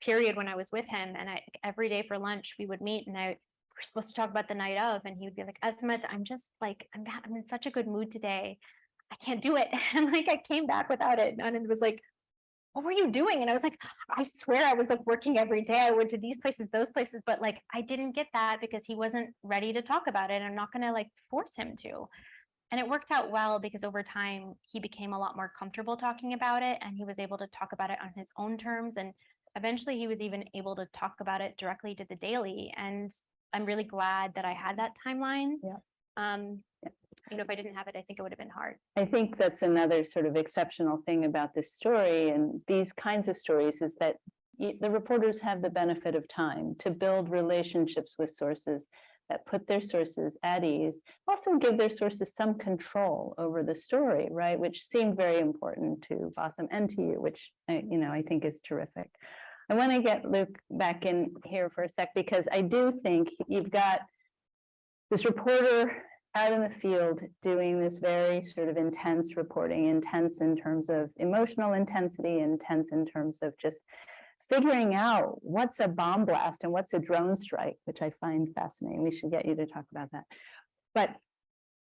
period when I was with him, and I every day for lunch we would meet, and we're supposed to talk about the night of, and he would be like, Azmat, I'm just like, I'm in such a good mood today, I can't do it. And like I came back without it, and it was like, what were you doing? And I was like, I swear I was like working every day. I went to these places, those places, but like I didn't get that because he wasn't ready to talk about it. I'm not going to like force him to. And it worked out well because over time he became a lot more comfortable talking about it, and he was able to talk about it on his own terms. And eventually he was even able to talk about it directly to the Daily. And I'm really glad that I had that timeline. Yeah. You know, if I didn't have it, I think it would have been hard. I think that's another sort of exceptional thing about this story and these kinds of stories is that the reporters have the benefit of time to build relationships with sources that put their sources at ease, also give their sources some control over the story, right? Which seemed very important to Basim and to you, which you know, I think is terrific. I want to get Luke back in here for a sec, because I do think you've got this reporter out in the field doing this very sort of intense reporting, intense in terms of emotional intensity, intense in terms of just figuring out what's a bomb blast and what's a drone strike, which I find fascinating. We should get you to talk about that. But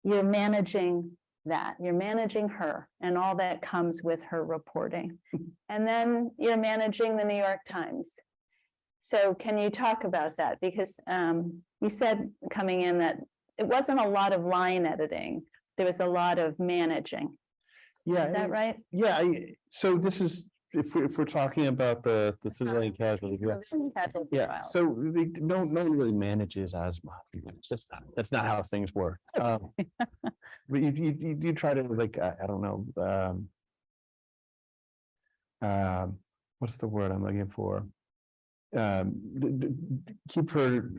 you're managing that, you're managing her and all that comes with her reporting. And then you're managing the New York Times. So can you talk about that? Because you said coming in that it wasn't a lot of line editing. There was a lot of managing. Yeah. Is that right? Yeah, so this is, if we're talking about the civilian casualty. Yeah, so no one really manages Azmat. It's just that's not how things work. But you try to, like, I don't know, what's the word I'm looking for? Keep her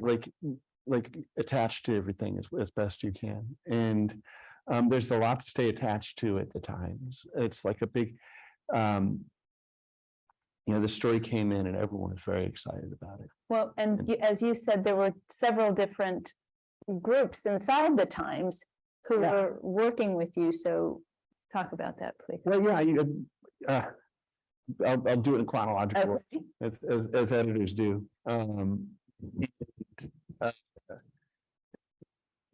like attached to everything as best you can. And there's a lot to stay attached to at the times. It's like a big, the story came in and everyone was very excited about it. Well, and as you said, there were several different groups inside the Times who were working with you. So talk about that, please. Well, yeah, I'll do it in chronological order, as editors do.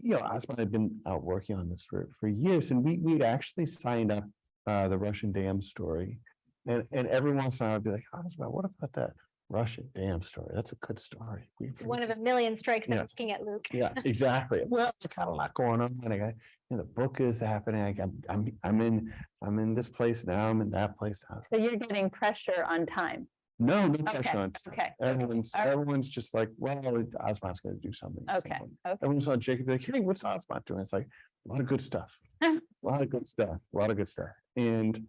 Azmat had been out working on this for years, and we'd actually signed up the Russian dam story. And every once in a while I'd be like, Azmat, what about that Russian dam story? That's a good story. It's one of a million strikes I'm looking at, Luke. Yeah, exactly. Well, there's kind of a lot going on. And I got, the book is happening. I'm in this place now. I'm in that place now. So you're getting pressure on time. No pressure on time. Okay. Everyone's just like, well, Azmat's going to do something. Okay. Everyone's on Jacob like, hey, what's Azmat doing? It's like a lot of good stuff. A lot of good stuff. And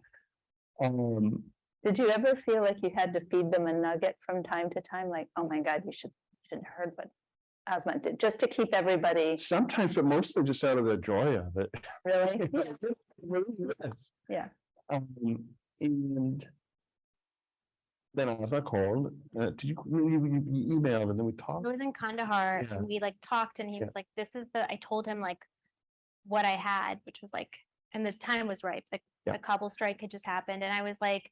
did you ever feel like you had to feed them a nugget from time to time? Like, oh my God, you shouldn't have heard what Azmat did, just to keep everybody. Sometimes, but mostly just out of the joy of it. Really? Yeah. Yeah. And then Azmat called. Did you emailed and then we talked? I was in Kandahar and we like talked, and he was like, this is I told him like what I had, which was like, and the time was right. The Kabul strike had just happened. And I was like,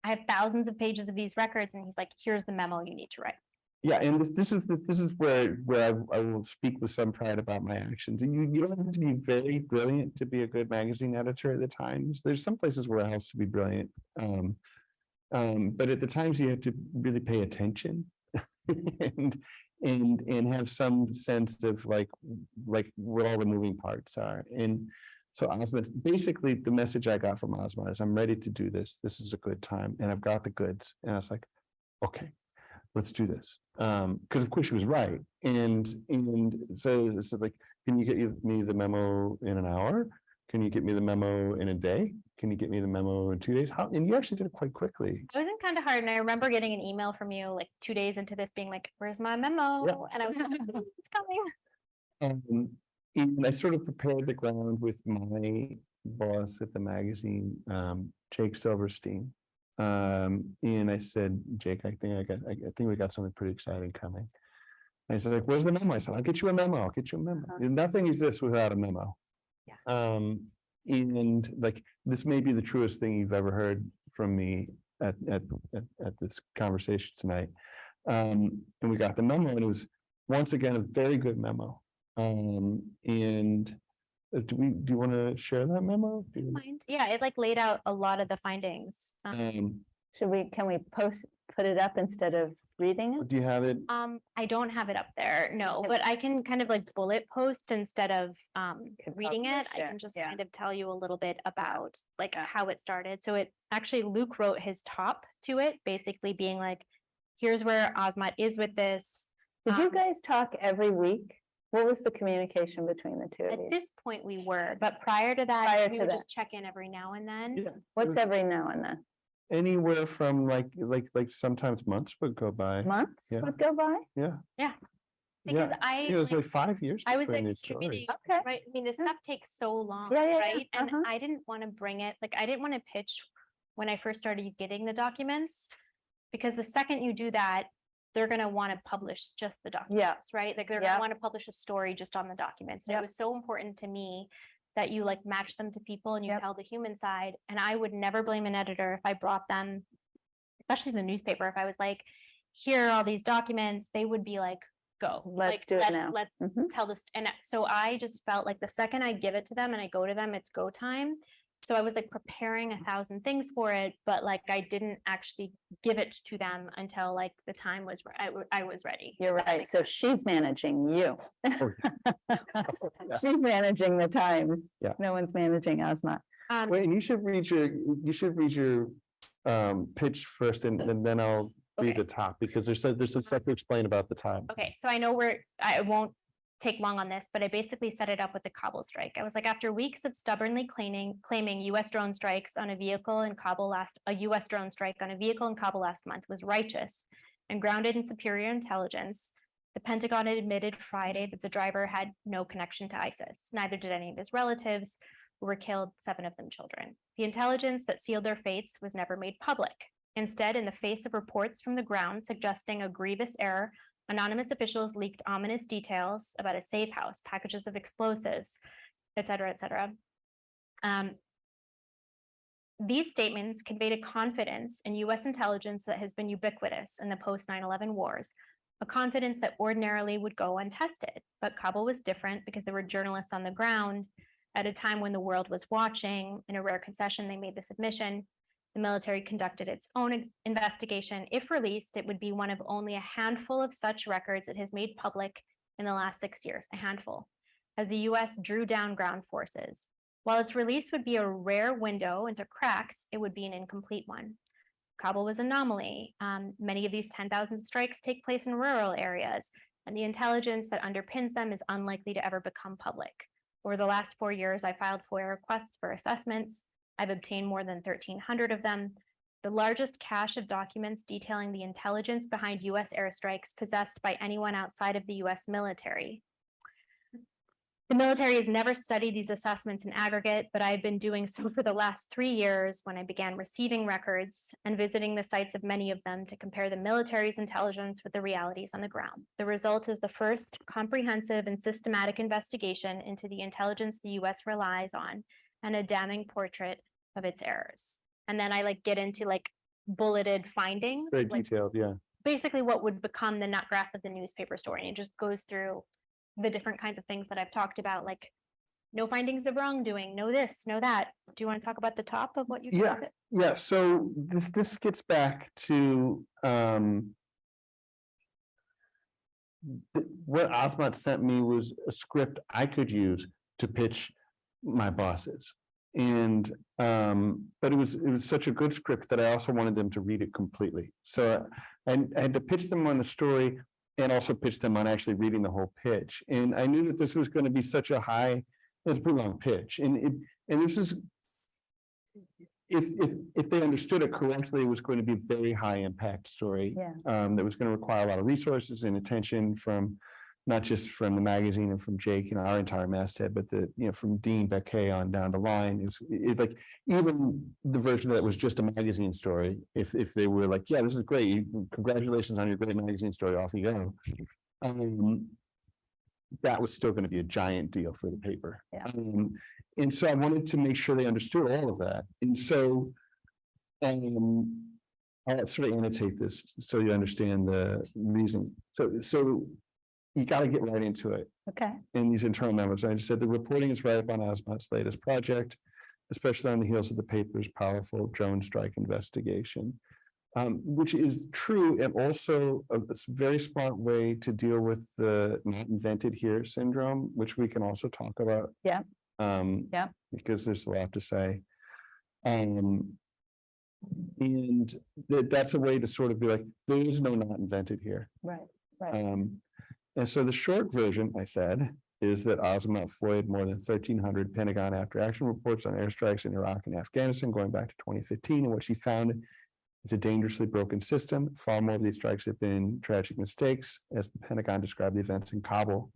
I have thousands of pages of these records. And he's like, here's the memo you need to write. Yeah, and this is where I will speak with some pride about my actions. And you don't have to be very brilliant to be a good magazine editor at the Times. There's some places where it helps to be brilliant. But at the Times you have to really pay attention and have some sense of like what all the moving parts are. And so Azmat, basically the message I got from Azmat is I'm ready to do this. This is a good time and I've got the goods. And I was like, okay, let's do this. Because of course she was right. And so it's like, can you get me the memo in an hour? Can you get me the memo in a day? Can you get me the memo in 2 days? And you actually did it quite quickly. I was in Kandahar and I remember getting an email from you like 2 days into this being like, where's my memo? Yeah. And I was like, it's coming. And I sort of prepared the ground with my boss at the magazine, Jake Silverstein. And I said, Jake, I think we got something pretty exciting coming. And he said, like, where's the memo? I said, I'll get you a memo. I'll get you a memo. Nothing exists without a memo. Yeah. And like, this may be the truest thing you've ever heard from me at this conversation tonight. And we got the memo, and it was once again a very good memo. And do you want to share that memo? Yeah, it like laid out a lot of the findings. Can we put it up instead of reading it? Do you have it? I don't have it up there, no, but I can kind of like bullet post instead of reading it. I can just kind of tell you a little bit about like how it started. So it actually, Luke wrote his top to it, basically being like, here's where Azmat is with this. Did you guys talk every week? What was the communication between the two of you? At this point we were, but prior to that, we would just check in every now and then. Yeah. What's every now and then? Anywhere from like sometimes months would go by. Months would go by? Yeah. Yeah. Because It was like 5 years. I was between like these stories. contributing, Okay. right? I mean, this stuff takes so long, Yeah, right? And I didn't want to bring it, like I didn't want to pitch when I first started getting the documents, because the second you do that, they're going to want to publish just the documents, right? Like they're going to want to publish a story just on the documents. And it was so important to me that you like match them to people and you tell the human side. And I would never blame an editor if I brought them, especially the newspaper, if I was like, here are all these documents, they would be like, go. Let's do it now. Let's tell this. And so I just felt like the second I give it to them and I go to them, it's go time. So I was like preparing 1,000 things for it, but like I didn't actually give it to them until like the time was, I was ready. You're right. So she's managing you. Oh, She's managing the times. Yeah. No one's managing Azmat. Wait, and you should read your pitch first, and then I'll read Okay. the top, because there's some stuff to explain about the time. Okay, so I know I won't take long on this, but I basically set it up with the Kabul strike. I was like, after weeks of stubbornly claiming U.S. drone strikes on a vehicle in Kabul a U.S. drone strike on a vehicle in Kabul last month was righteous and grounded in superior intelligence. The Pentagon admitted Friday that the driver had no connection to ISIS. Neither did any of his relatives, who were killed, 7 of them children. The intelligence that sealed their fates was never made public. Instead, in the face of reports from the ground suggesting a grievous error, anonymous officials leaked ominous details about a safe house, packages of explosives, et cetera, et cetera. These statements conveyed a confidence in U.S. intelligence that has been ubiquitous in the post 9/11 wars, a confidence that ordinarily would go untested. But Kabul was different because there were journalists on the ground at a time when the world was watching. In a rare concession, they made this admission. The military conducted its own investigation. If released, it would be one of only a handful of such records it has made public in the last 6 years, a handful, as the U.S. drew down ground forces. While its release would be a rare window into cracks, it would be an incomplete one. Kabul was an anomaly. Many of these 10,000 strikes take place in rural areas, and the intelligence that underpins them is unlikely to ever become public. Over the last 4 years, I filed FOIA requests for assessments. I've obtained more than 1,300 of them. The largest cache of documents detailing the intelligence behind U.S. airstrikes possessed by anyone outside of the U.S. military. The military has never studied these assessments in aggregate, but I've been doing so for the last 3 years when I began receiving records and visiting the sites of many of them to compare the military's intelligence with the realities on the ground. The result is the first comprehensive and systematic investigation into the intelligence the U.S. relies on, and a damning portrait of its errors. And then I like get into like bulleted findings, Very like detailed, yeah. basically what would become the nut graph of the newspaper story. And it just goes through the different kinds of things that I've talked about, like no findings of wrongdoing, no this, no that. Do you want to talk about the top of what you Yeah. posted? Yeah, so this gets back to what Azmat sent me was a script I could use to pitch my bosses. And but it was such a good script that I also wanted them to read it completely. So I had to pitch them on the story and also pitch them on actually reading the whole pitch. And I knew that this was going to be such a high, it's a pretty long pitch. And this is, if they understood it correctly, it was going to be a very high impact story. Yeah. That was going to require a lot of resources and attention from not just from the magazine and from Jake and our entire masthead, but from Dean Beckey on down the line. It's like even the version that was just a magazine story, if they were like, yeah, this is great, congratulations on your great magazine story, off you go. That was still going to be a giant deal for the paper. Yeah. And so I wanted to make sure they understood all of that. And so I'll sort of annotate this so you understand the reason. So you got to get right into it. Okay. In these internal memos, I just said the reporting is right up on Azmat's latest project, especially on the heels of the paper's powerful drone strike investigation, which is true, and also a very smart way to deal with the not invented here syndrome, which we can also talk about. Yeah. Yeah. Because there's a lot to say. And that's a way to sort of be like, there is no not invented here. Right. Right. And so the short version, I said, is that Azmat FOIA'd more than 1,300 Pentagon after action reports on airstrikes in Iraq and Afghanistan going back to 2015. And what she found is a dangerously broken system. Far more of these strikes have been tragic mistakes, as the Pentagon described the events in Kabul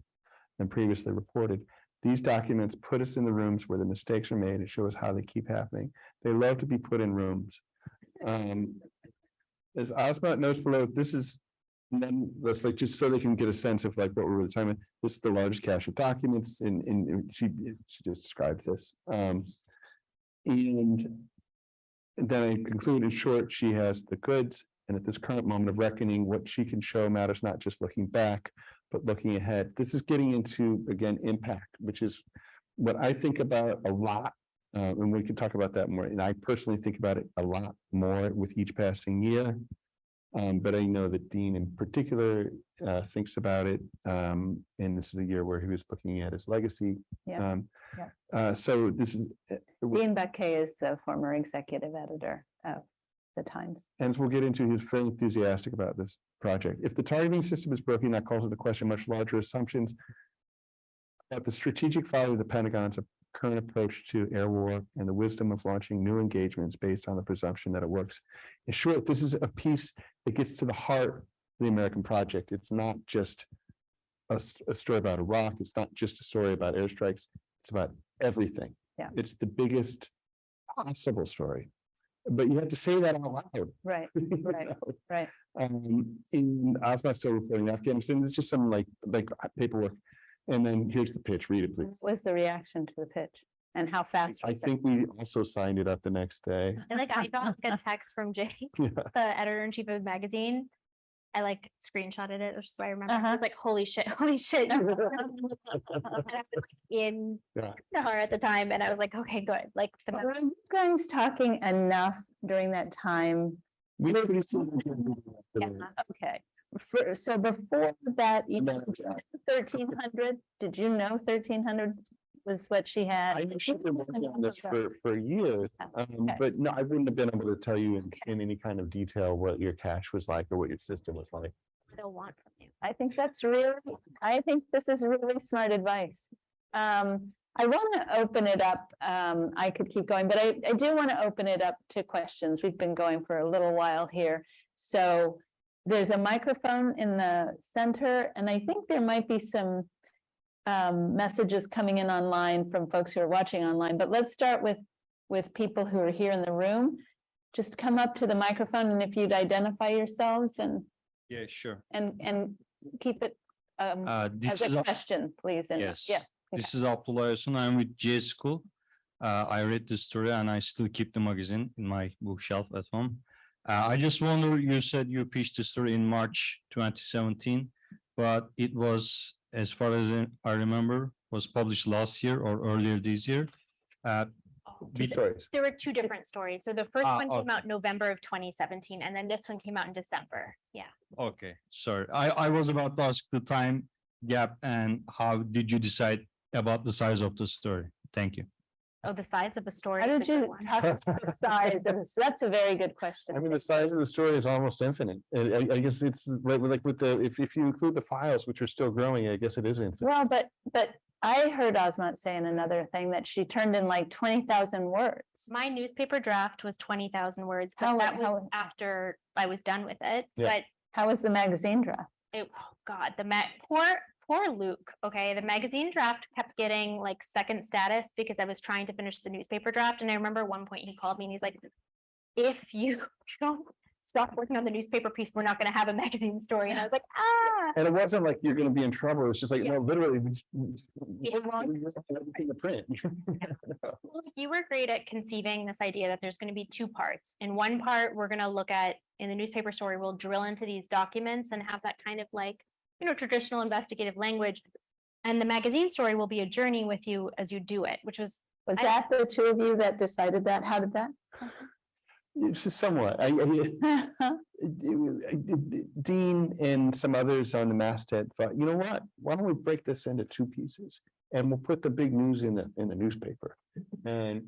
than previously reported. These documents put us in the rooms where the mistakes are made and show us how they keep happening. They love to be put in rooms. As Azmat notes below, this is, and then let's like just so they can get a sense of like what we're really talking about. This is the largest cache of documents, and she just described this. And then I conclude, in short, she has the goods, and at this current moment of reckoning, what she can show matters not just looking back, but looking ahead. This is getting into, again, impact, which is what I think about a lot And we can talk about that more. And I personally think about it a lot more with each passing year. But I know that Dean in particular thinks about it. And this is a year where he was looking at his legacy. Yeah. So this is Dean Beckey is the former executive editor of the Times. and as we'll get into, he's very enthusiastic about this project. If the targeting system is broken, that calls into question much larger assumptions about the strategic value of the Pentagon's current approach to air war and the wisdom of launching new engagements based on the presumption that it works. In short, this is a piece that gets to the heart of the American project. It's not just a story about Iraq. It's not just a story about airstrikes. It's about everything. Yeah. It's the biggest possible story. But you have to say that out loud. Right, right, right. In Azmat still reporting Afghanistan, there's just some like paperwork. And then here's the pitch. Read it, please. What was the reaction to the pitch and how fast? I was it? think we also signed it up the next day. And like I got like a text from Jake, Yeah. the editor-in-chief of the magazine. I like screenshotted it, which is why I remember. I Uh-huh. was like, holy shit. And I was in Yeah. Nahar at the time, and I was like, okay, good. Like Were you guys talking enough during that time? We Liz- pretty soon. Yeah, okay. So before that, you know, 1300, did you know 1300 was what she had? I know she's been working on this for years, Okay. but no, I wouldn't have been able to tell you in any kind of detail what your cache was like or what your system was like. they'll want from you. I think I think this is really smart advice. I want to open it up. I could keep going, but I do want to open it up to questions. We've been going for a little while here. So there's a microphone in the center, and I think there might be some messages coming in online from folks who are watching online, but let's start with people who are here in the room. Just come up to the microphone, and if you'd identify yourselves and Yeah, sure. keep it This as is a question, please. And yes. yeah, This is Abdullah Yosun. I'm with J School. I read the story and I still keep the magazine in my bookshelf at home. I just wonder, you said you pitched the story in March 2017, but it was, as far as I remember, was published last year or earlier this year. Two stories. There were two different stories. So the first one came okay. out November of 2017, and then this one came out in December. Yeah. Okay, sorry. I was about to ask the time gap and how did you decide about the size of the story? Thank you. Oh, the size of the story. how is did a good you one. talk about the size of this? That's a very good question. I mean, the size of the story is almost infinite. I guess it's like with the, if you include the files, which are still growing, I guess it is infinite. Well, but I heard Azmat saying another thing that she turned in like 20,000 words. My newspaper draft was 20,000 words, How- but that was how- after I was done with it. Yeah. But How was the magazine draft? oh God, poor Luke. Okay, the magazine draft kept getting like second status because I was trying to finish the newspaper draft. And I remember at one point he called me and he's like, if you don't stop working on the newspaper piece, we're not going to have a magazine story. And I was like, ah. And it wasn't like you're gonna be in trouble. It's just like, Yeah. no, literally. Yeah. Everything to print. Well, you were great at conceiving this idea that there's going to be two parts. In one part, we're going to look at, in the newspaper story, we'll drill into these documents and have that kind of like, traditional investigative language. And the magazine story will be a journey with you as you do it, which was, Was I- that the two of you that decided that? How did that? It's just somewhat. Dean and some others on the masthead thought, you know what? Why don't we break this into two pieces? And we'll put the big news in the newspaper. And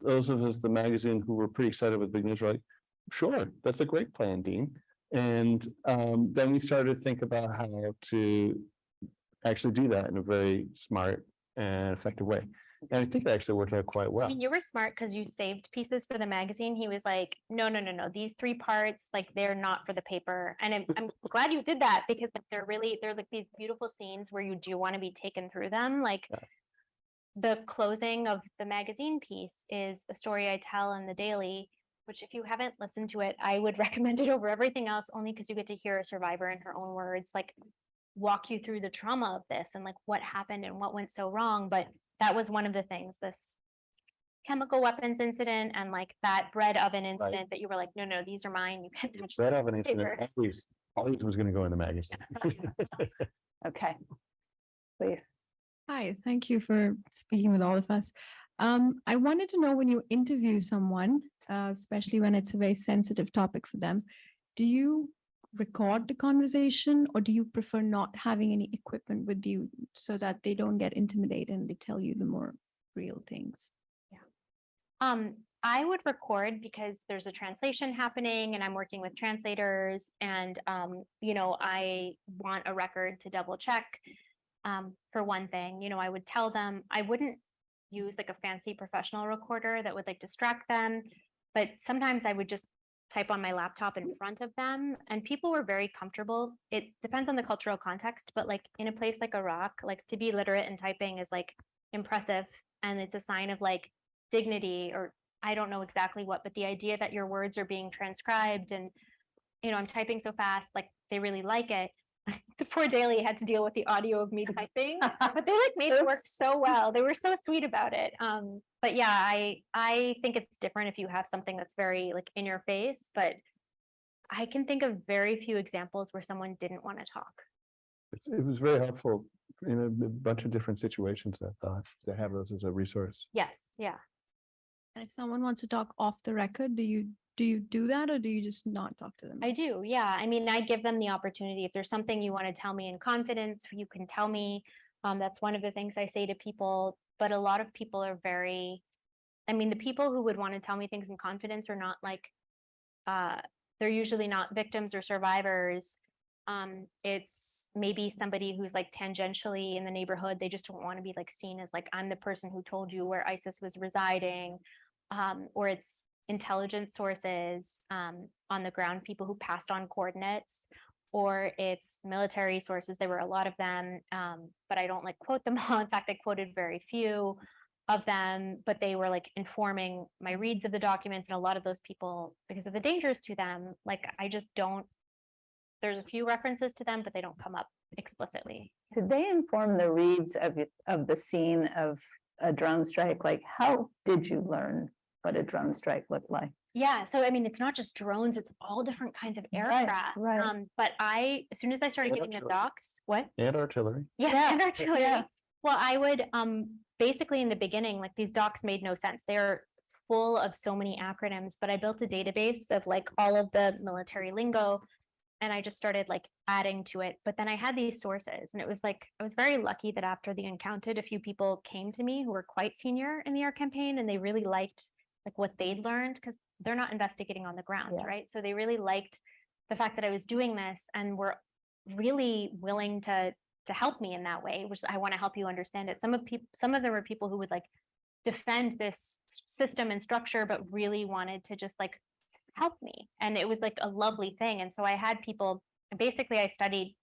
those of us, the magazine who were pretty excited with big news, were like, sure, that's a great plan, Dean. And then we started to think about how to actually do that in a very smart and effective way. And I think it actually worked out quite I well. mean, you were smart because you saved pieces for the magazine. He was like, no, these three parts, like they're not for the paper. And I'm glad you did that because like, they're like these beautiful scenes where you do want to be taken through them. Like Yeah. the closing of the magazine piece is a story I tell in the Daily, which if you haven't listened to it, I would recommend it over everything else, only because you get to hear a survivor in her own words, like walk you through the trauma of this and like what happened and what went so wrong. But that was one of the things, this chemical weapons incident and like that bread oven incident that you were like, no, these are mine. You can't touch That them. of an incident paper. always was going to go in the magazine. Okay. Please. Hi, thank you for speaking with all of us. I wanted to know when you interview someone, especially when it's a very sensitive topic for them, do you record the conversation or do you prefer not having any equipment with you so that they don't get intimidated and they tell you the more real things? I would record because there's a translation happening and I'm working with translators and, I want a record to double check. For one thing, I would tell them, I wouldn't use like a fancy professional recorder that would like distract them, but sometimes I would just type on my laptop in front of them and people were very comfortable. It depends on the cultural context, but like in a place like Iraq, like to be literate in typing is like impressive and it's a sign of like dignity or I don't know exactly what, but the idea that your words are being transcribed and, I'm typing so fast, like they really like it. The poor daily had to deal with the audio of me typing, but they like made it work so well. They were so sweet about it. But yeah, I think it's different if you have something that's very like in your face, but I can think of very few examples where someone didn't want to talk. It was very helpful in a bunch of different situations, I thought, to have those as a resource. Yes, yeah. And if someone wants to talk off the record, do you do that or do you just not talk to them? I do, yeah. I mean, I give them the opportunity. If there's something you want to tell me in confidence, you can tell me. That's one of the things I say to people. But a lot of people are the people who would want to tell me things in confidence are not like, they're usually not victims or survivors. It's maybe somebody who's like tangentially in the neighborhood. They just don't want to be like seen as like, I'm the person who told you where ISIS was residing. Or it's intelligence sources on the ground, people who passed on coordinates, or it's military sources. There were a lot of them, but I don't like quote them all. In fact, I quoted very few of them, but they were like informing my reads of the documents. And a lot of those people, because of the dangers to them, like I just don't, there's a few references to them, but they don't come up explicitly. Did they inform the reads of the scene of a drone strike? Like, how did you learn what a drone strike looked like? Yeah, so I mean, it's not just drones, it's all different kinds of aircraft. Right. But as soon as I started getting the docs, what? And artillery. Yes, Yeah, and artillery. yeah. Well, I would basically in the beginning, like these docs made no sense. They're full of so many acronyms, but I built a database of like all of the military lingo and I just started like adding to it. But then I had these sources and it was like, I was very lucky that after the encounter, a few people came to me who were quite senior in the air campaign and they really liked like what they'd learned because they're not investigating on the ground, right? So they really liked the fact that I was doing this and were really willing to help me in that way, which I want to help you understand it. Some of them were people who would like defend this system and structure, but really wanted to just like help me. And it was like a lovely thing. And so I had people, basically I studied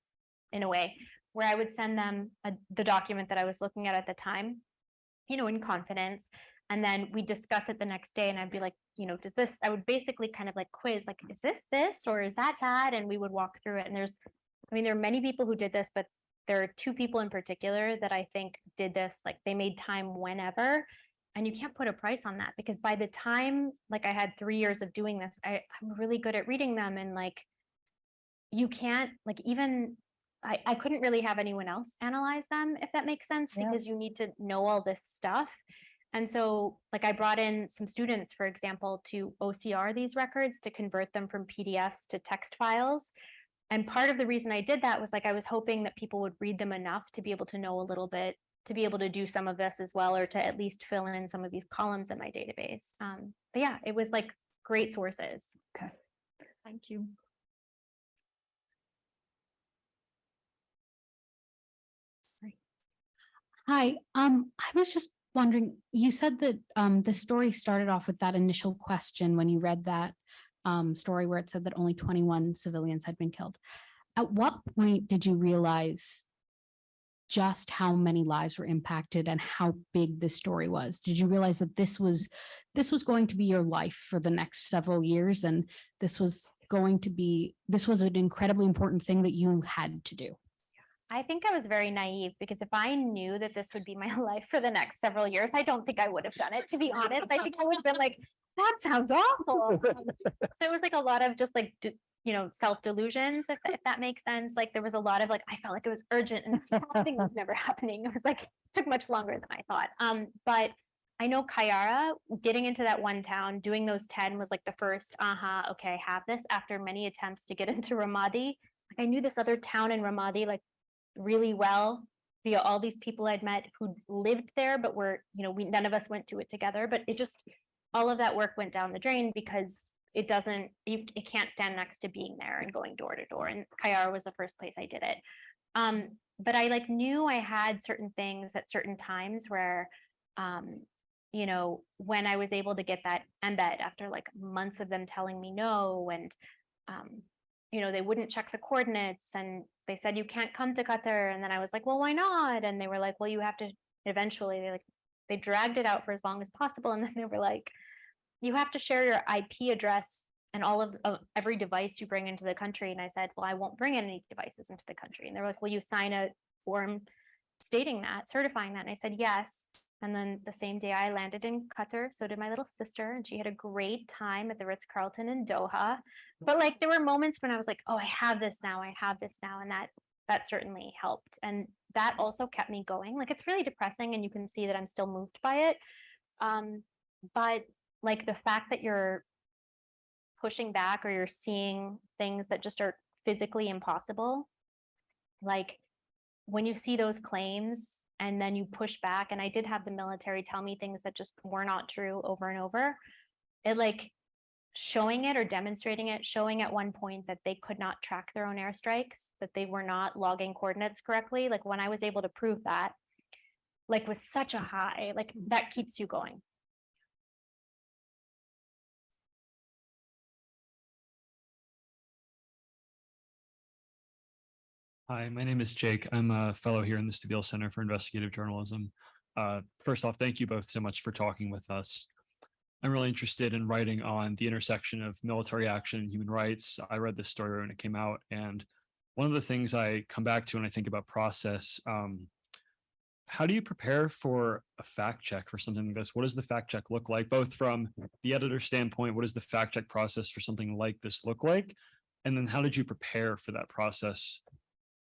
in a way where I would send them the document that I was looking at the time, in confidence. And then we discuss it the next day and I'd be like, does this, I would basically kind of like quiz, like, is this or is that? And we would walk through it. And there are many people who did this, but there are two people in particular that I think did this, like they made time whenever, and you can't put a price on that because by the time, like I had 3 years of doing this, I'm really good at reading them and like, you can't like even, I couldn't really have anyone else analyze them, if that makes sense, because you need to know all this stuff. And so like I brought in some students, for example, to OCR these records to convert them from PDFs to text files. And part of the reason I did that was like, I was hoping that people would read them enough to be able to know a little bit, to be able to do some of this as well, or to at least fill in some of these columns in my database. But yeah, it was like great sources. Okay. Thank you. Hi, I was just wondering, you said that the story started off with that initial question when you read that story where it said that only 21 civilians had been killed. At what point did you realize just how many lives were impacted and how big this story was? Did you realize that this was going to be your life for the next several years, and this was an incredibly important thing that you had to do? I think I was very naive because if I knew that this would be my life for the next several years, I don't think I would have done it, to be honest. I think I would have been like, that sounds awful. So it was like a lot of just like, self-delusions, if that makes sense. Like there was a lot of like, I felt like it was urgent and something was never happening. It was like, it took much longer than I thought. But I know Kayara, getting into that one town, doing those 10 was like the first, okay, I have this, after many attempts to get into Ramadi. Like, I knew this other town in Ramadi like really well via all these people I'd met who lived there, but none of us went to it together. But it just, all of that work went down the drain because it can't stand next to being there and going door to door. And Kayara was the first place I did it. But I like knew I had certain things at certain times where, when I was able to get that embed after like months of them telling me no, and they wouldn't check the coordinates, and they said you can't come to Qatar, and then I was like, well, why not? And they were like, well, you have to. Eventually, they dragged it out for as long as possible, and then they were like, you have to share your IP address and all of every device you bring into the country. And I said, well, I won't bring any devices into the country. And they were like, will you sign a form stating that, certifying that? And I said, yes. And then the same day I landed in Qatar, so did my little sister, and she had a great time at the Ritz-Carlton in Doha. But like, there were moments when I was like, oh, I have this now. And that certainly helped. And that also kept me going. Like, it's really depressing, and you can see that I'm still moved by it. But like the fact that you're pushing back, or you're seeing things that just are physically impossible, like when you see those claims and then you push back, and I did have the military tell me things that just were not true over and over, it like showing it or demonstrating it, showing at one point that they could not track their own airstrikes, that they were not logging coordinates correctly. Like when I was able to prove that, like was such a high, like that keeps you going. Hi, my name is Jake. I'm a fellow here in the Stabile Center for Investigative Journalism. First off, thank you both so much for talking with us. I'm really interested in writing on the intersection of military action and human rights. I read this story when it came out, and one of the things I come back to when I think about process, how do you prepare for a fact check for something like this? What does the fact check look like, both from the editor's standpoint? What does the fact check process for something like this look like? And then how did you prepare for that process,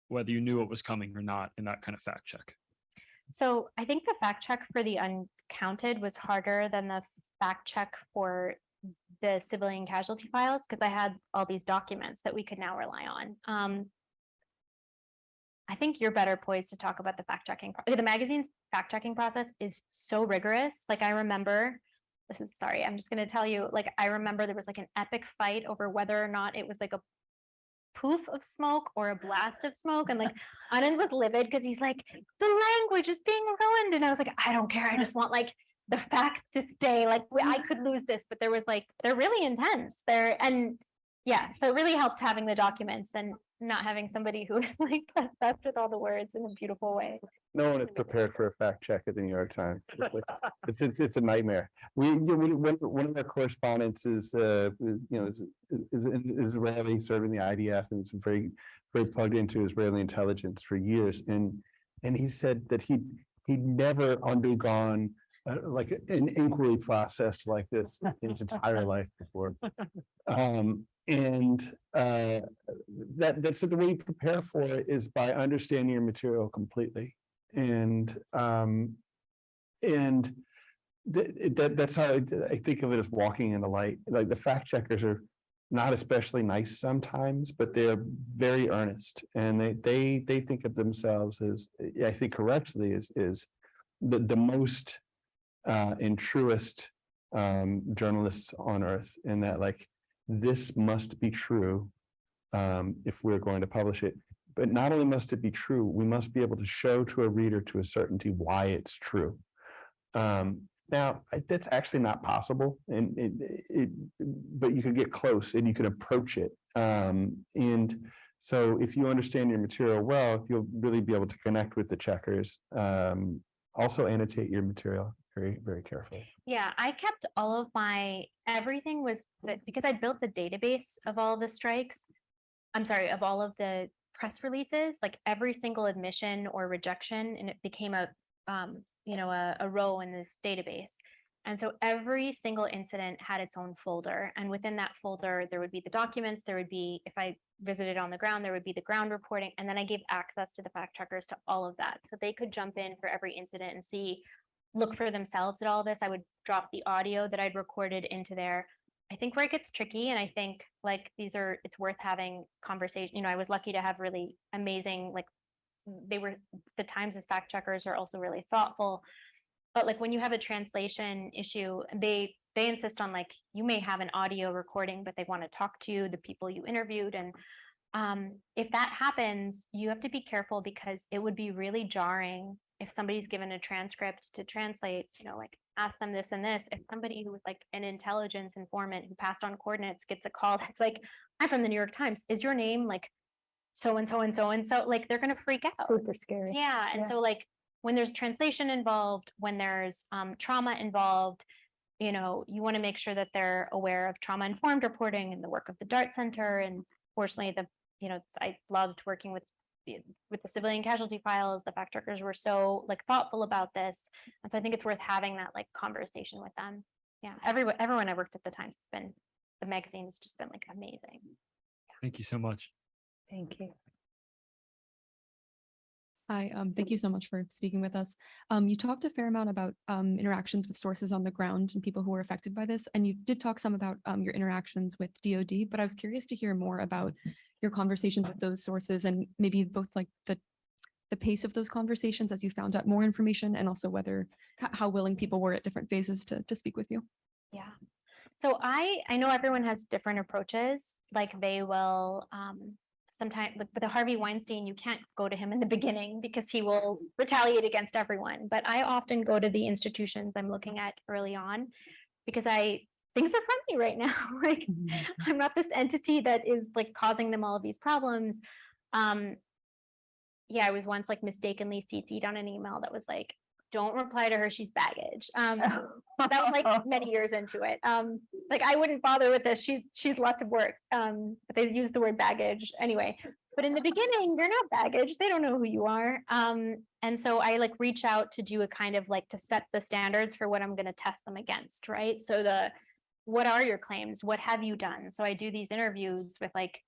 whether you knew it was coming or not, in that kind of fact check? So I think the fact check for the uncounted was harder than the fact check for the civilian casualty files, because I had all these documents that we could now rely on. I think you're better poised to talk about the fact checking. The magazine's fact checking process is so rigorous. Like I remember, I'm just going to tell you, like, I remember there was like an epic fight over whether or not it was like a poof of smoke or a blast of smoke, and like Anand was livid because he's like, the language is being ruined, and I was like, I don't care, I just want like the facts to stay. Like I could lose this, but there was like, they're really intense there. And yeah, so it really helped having the documents and not having somebody who like obsessed with all the words in a beautiful way. No one is prepared for a fact check at the New York Times. It's a nightmare. One of our correspondents is Israeli, serving the IDF, and is very plugged into Israeli intelligence for years. And he said that he'd never undergone like an inquiry process like this in his entire life before. That's the way you prepare for it, is by understanding your material completely. And that's how I think of it, as walking in the light. Like the fact checkers are not especially nice sometimes, but they're very earnest, and they think of themselves as, I think correctly, is the most and truest journalists on earth, in that like, this must be true if we're going to publish it. But not only must it be true, we must be able to show to a reader to a certainty why it's true. Now, that's actually not possible, but you can get close and you can approach it. And so if you understand your material well, you'll really be able to connect with the checkers. Also annotate your material very, very carefully. Yeah, I kept all of everything was that, because I built the database of all the strikes. I'm sorry, of all of the press releases, like every single admission or rejection, and it became a row in this database. And so every single incident had its own folder, and within that folder there would be the documents, there would be, if I visited on the ground, there would be the ground reporting, and then I gave access to the fact checkers to all of that, so they could jump in for every incident and see look for themselves at all this. I would drop the audio that I'd recorded into there. I think where it gets tricky, and I think like it's worth having conversation. You know, I was lucky to have really amazing, like the Times' fact checkers are also really thoughtful. But like when you have a translation issue, they insist on like, you may have an audio recording, but they want to talk to the people you interviewed. And if that happens, you have to be careful, because it would be really jarring if somebody's given a transcript to translate, you know, like ask them this and this. If somebody who was like an intelligence informant who passed on coordinates gets a call that's like, I'm from the New York Times, is your name like so and so and so and so, like they're gonna freak out. Super scary. Yeah. And so like when there's translation involved, when there's trauma involved, you know, you want to make sure that they're aware of trauma-informed reporting and the work of the DART Center. And fortunately, I loved working with the Civilian Casualty Files. The fact checkers were so like thoughtful about this. And so I think it's worth having that like conversation with them. Yeah. Everyone I worked at the Times, the magazine has just been like amazing. Thank you so much. Thank you. Hi, thank you so much for speaking with us. You talked a fair amount about interactions with sources on the ground and people who were affected by this, and you did talk some about your interactions with DoD, but I was curious to hear more about your conversations with those sources, and maybe both like the pace of those conversations as you found out more information, and also how willing people were at different phases to speak with you. Yeah. So I know everyone has different approaches. Like they will sometimes, like with the Harvey Weinstein, you can't go to him in the beginning because he will retaliate against everyone. But I often go to the institutions I'm looking at early on, because things are friendly right now. Like I'm not this entity that is like causing them all of these problems. Yeah, I was once like mistakenly CC'd on an email that was like, don't reply to her, she's baggage. That was like many years into it. Like I wouldn't bother with this. She's lots of work. But they use the word baggage anyway. But in the beginning, you're not baggage. They don't know who you are. And so I like reach out to do a kind of like to set the standards for what I'm going to test them against, right? So what are your claims? What have you done? So I do these interviews with like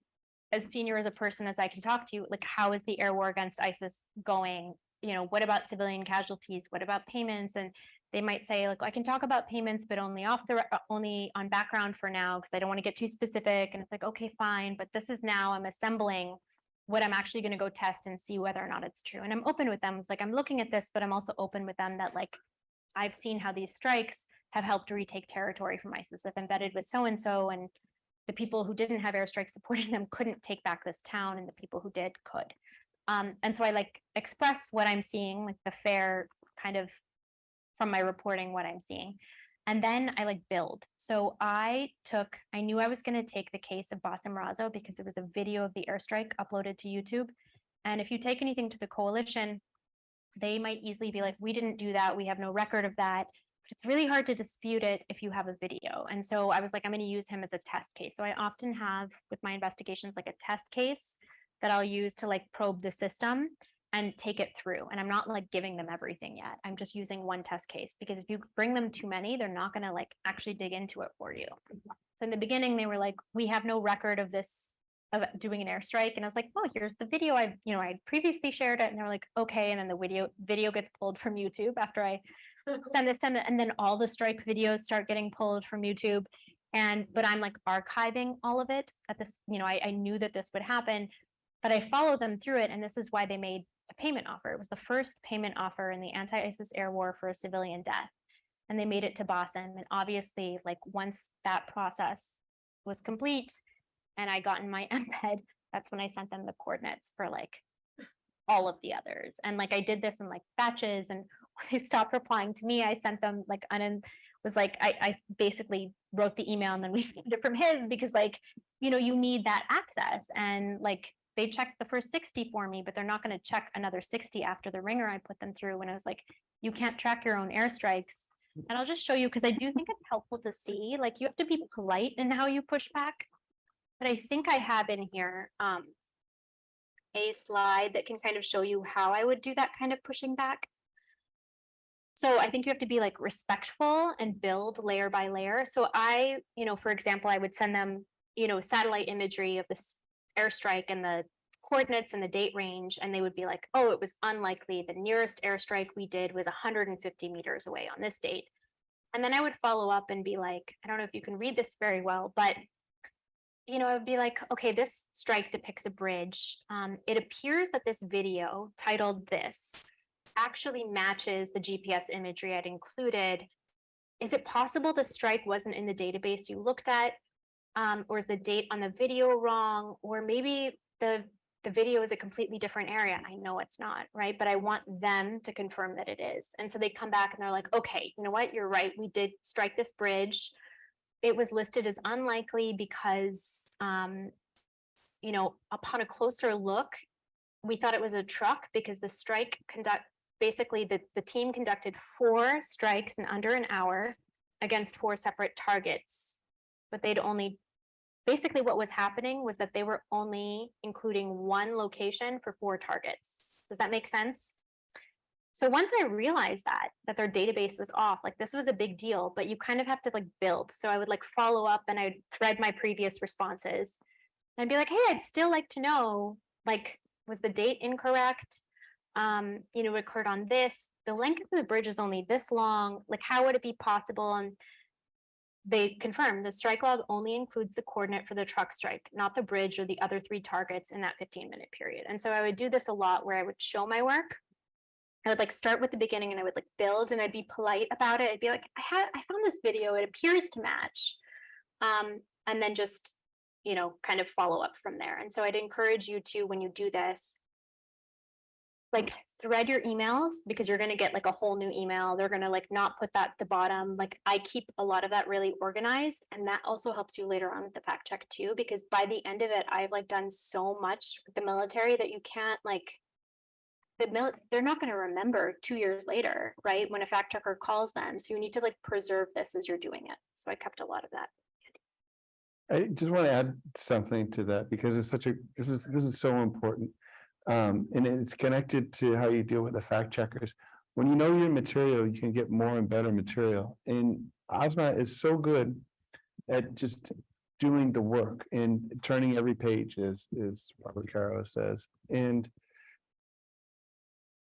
as senior as a person as I can talk to, like how is the air war against ISIS going? You know, what about civilian casualties? What about payments? And they might say, like, I can talk about payments, but only on background for now, because I don't want to get too specific. And it's like, okay, fine. But this is now I'm assembling what I'm actually going to go test and see whether or not it's true. And I'm open with them. It's like, I'm looking at this, but I'm also open with them that like, I've seen how these strikes have helped to retake territory from ISIS. I've embedded with so-and-so, and the people who didn't have airstrikes supporting them couldn't take back this town, and the people who did could. And so I like express what I'm seeing, like the fair kind of from my reporting, what I'm seeing. And then I like build. So I knew I was going to take the case of Bassem Razo because it was a video of the airstrike uploaded to YouTube. And if you take anything to the coalition, they might easily be like, we didn't do that. We have no record of that. But it's really hard to dispute it if you have a video. And so I was like, I'm going to use him as a test case. So I often have with my investigations, like a test case that I'll use to like probe the system and take it through. And I'm not like giving them everything yet. I'm just using one test case, because if you bring them too many, they're not going to like actually dig into it for you. So in the beginning, they were like, we have no record of this, of doing an airstrike. And I was like, oh, here's the video. I previously shared it. And they're like, okay. And then the video gets pulled from YouTube after I send this to them. And then all the strike videos start getting pulled from YouTube. But I'm like archiving all of it at this, I knew that this would happen, but I followed them through it. And this is why they made a payment offer. It was the first payment offer in the anti-ISIS air war for a civilian death. And they made it to Bassem. And obviously, like once that process was complete and I got in my embed, that's when I sent them the coordinates for like all of the others. And like I did this in like batches, and when they stopped replying to me, I sent them like I basically wrote the email and then we sent it from his, because like, you need that access. And like they checked the first 60 for me, but they're not going to check another 60 after the ringer I put them through. When I was like, you can't track your own airstrikes. And I'll just show you, because I do think it's helpful to see, like you have to be polite in how you push back. But I think I have in here a slide that can kind of show you how I would do that kind of pushing back. So I think you have to be like respectful and build layer by layer. So I, for example, I would send them, satellite imagery of this airstrike and the coordinates and the date range, and they would be like, oh, it was unlikely. The nearest airstrike we did was 150 meters away on this date. And then I would follow up and be like, I don't know if you can read this very well, but I would be like, okay, this strike depicts a bridge. It appears that this video titled this actually matches the GPS imagery I'd included. Is it possible the strike wasn't in the database you looked at? Or is the date on the video wrong? Or maybe the video is a completely different area. I know it's not, right? But I want them to confirm that it is. And so they come back and they're like, okay, you know what? You're right. We did strike this bridge. It was listed as unlikely because, upon a closer look, we thought it was a truck because the strike basically the team conducted 4 strikes in under an hour against 4 separate targets, but basically what was happening was that they were only including 1 location for 4 targets. Does that make sense? So once I realized that their database was off, like this was a big deal, but you kind of have to like build. So I would like follow up and I'd thread my previous responses. And I'd be like, hey, I'd still like to know, like, was the date incorrect? It occurred on this. The length of the bridge is only this long. Like, how would it be possible? And they confirmed the strike log only includes the coordinate for the truck strike, not the bridge or the other 3 targets in that 15-minute period. And so I would do this a lot where I would show my work. I would like start with the beginning and I would like build and I'd be polite about it. I'd be like, I found this video, it appears to match. And then just, kind of follow up from there. And so I'd encourage you to, when you do this, like thread your emails, because you're going to get like a whole new email. They're going to like not put that at the bottom. Like I keep a lot of that really organized, and that also helps you later on with the fact check too, because by the end of it, I've like done so much with the military that you can't like, they're not going to remember 2 years later, right? When a fact checker calls them. So you need to like preserve this as you're doing it. So I kept a lot of that. I just want to add something to that because it's this is so important. And it's connected to how you deal with the fact checkers. When you know your material, you can get more and better material. And Azmat is so good at just doing the work and turning every page, as Robert Caro says. And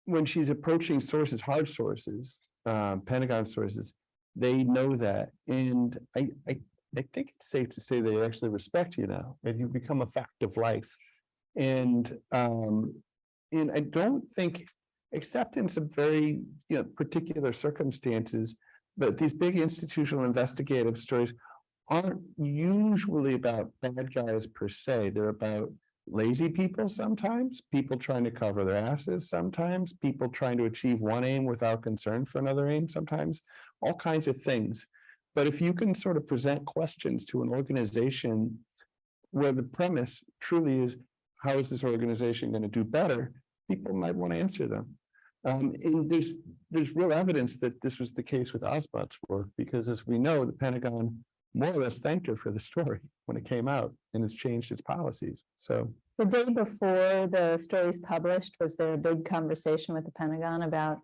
when she's approaching sources, hard sources, Pentagon sources, they know that. And I think it's safe to say they actually respect you now, and you become a fact of life. And I don't think, except in some very particular circumstances, but these big institutional investigative stories aren't usually about bad guys per se. They're about lazy people sometimes, people trying to cover their asses sometimes, people trying to achieve one aim without concern for another aim sometimes, all kinds of things. But if you can sort of present questions to an organization where the premise truly is, how is this organization going to do better? People might want to answer them. And there's real evidence that this was the case with Azmat's work, because as we know, the Pentagon more or less thanked her for the story when it came out, and it's changed its policies. So the day before the story's published, was there a big conversation with the Pentagon about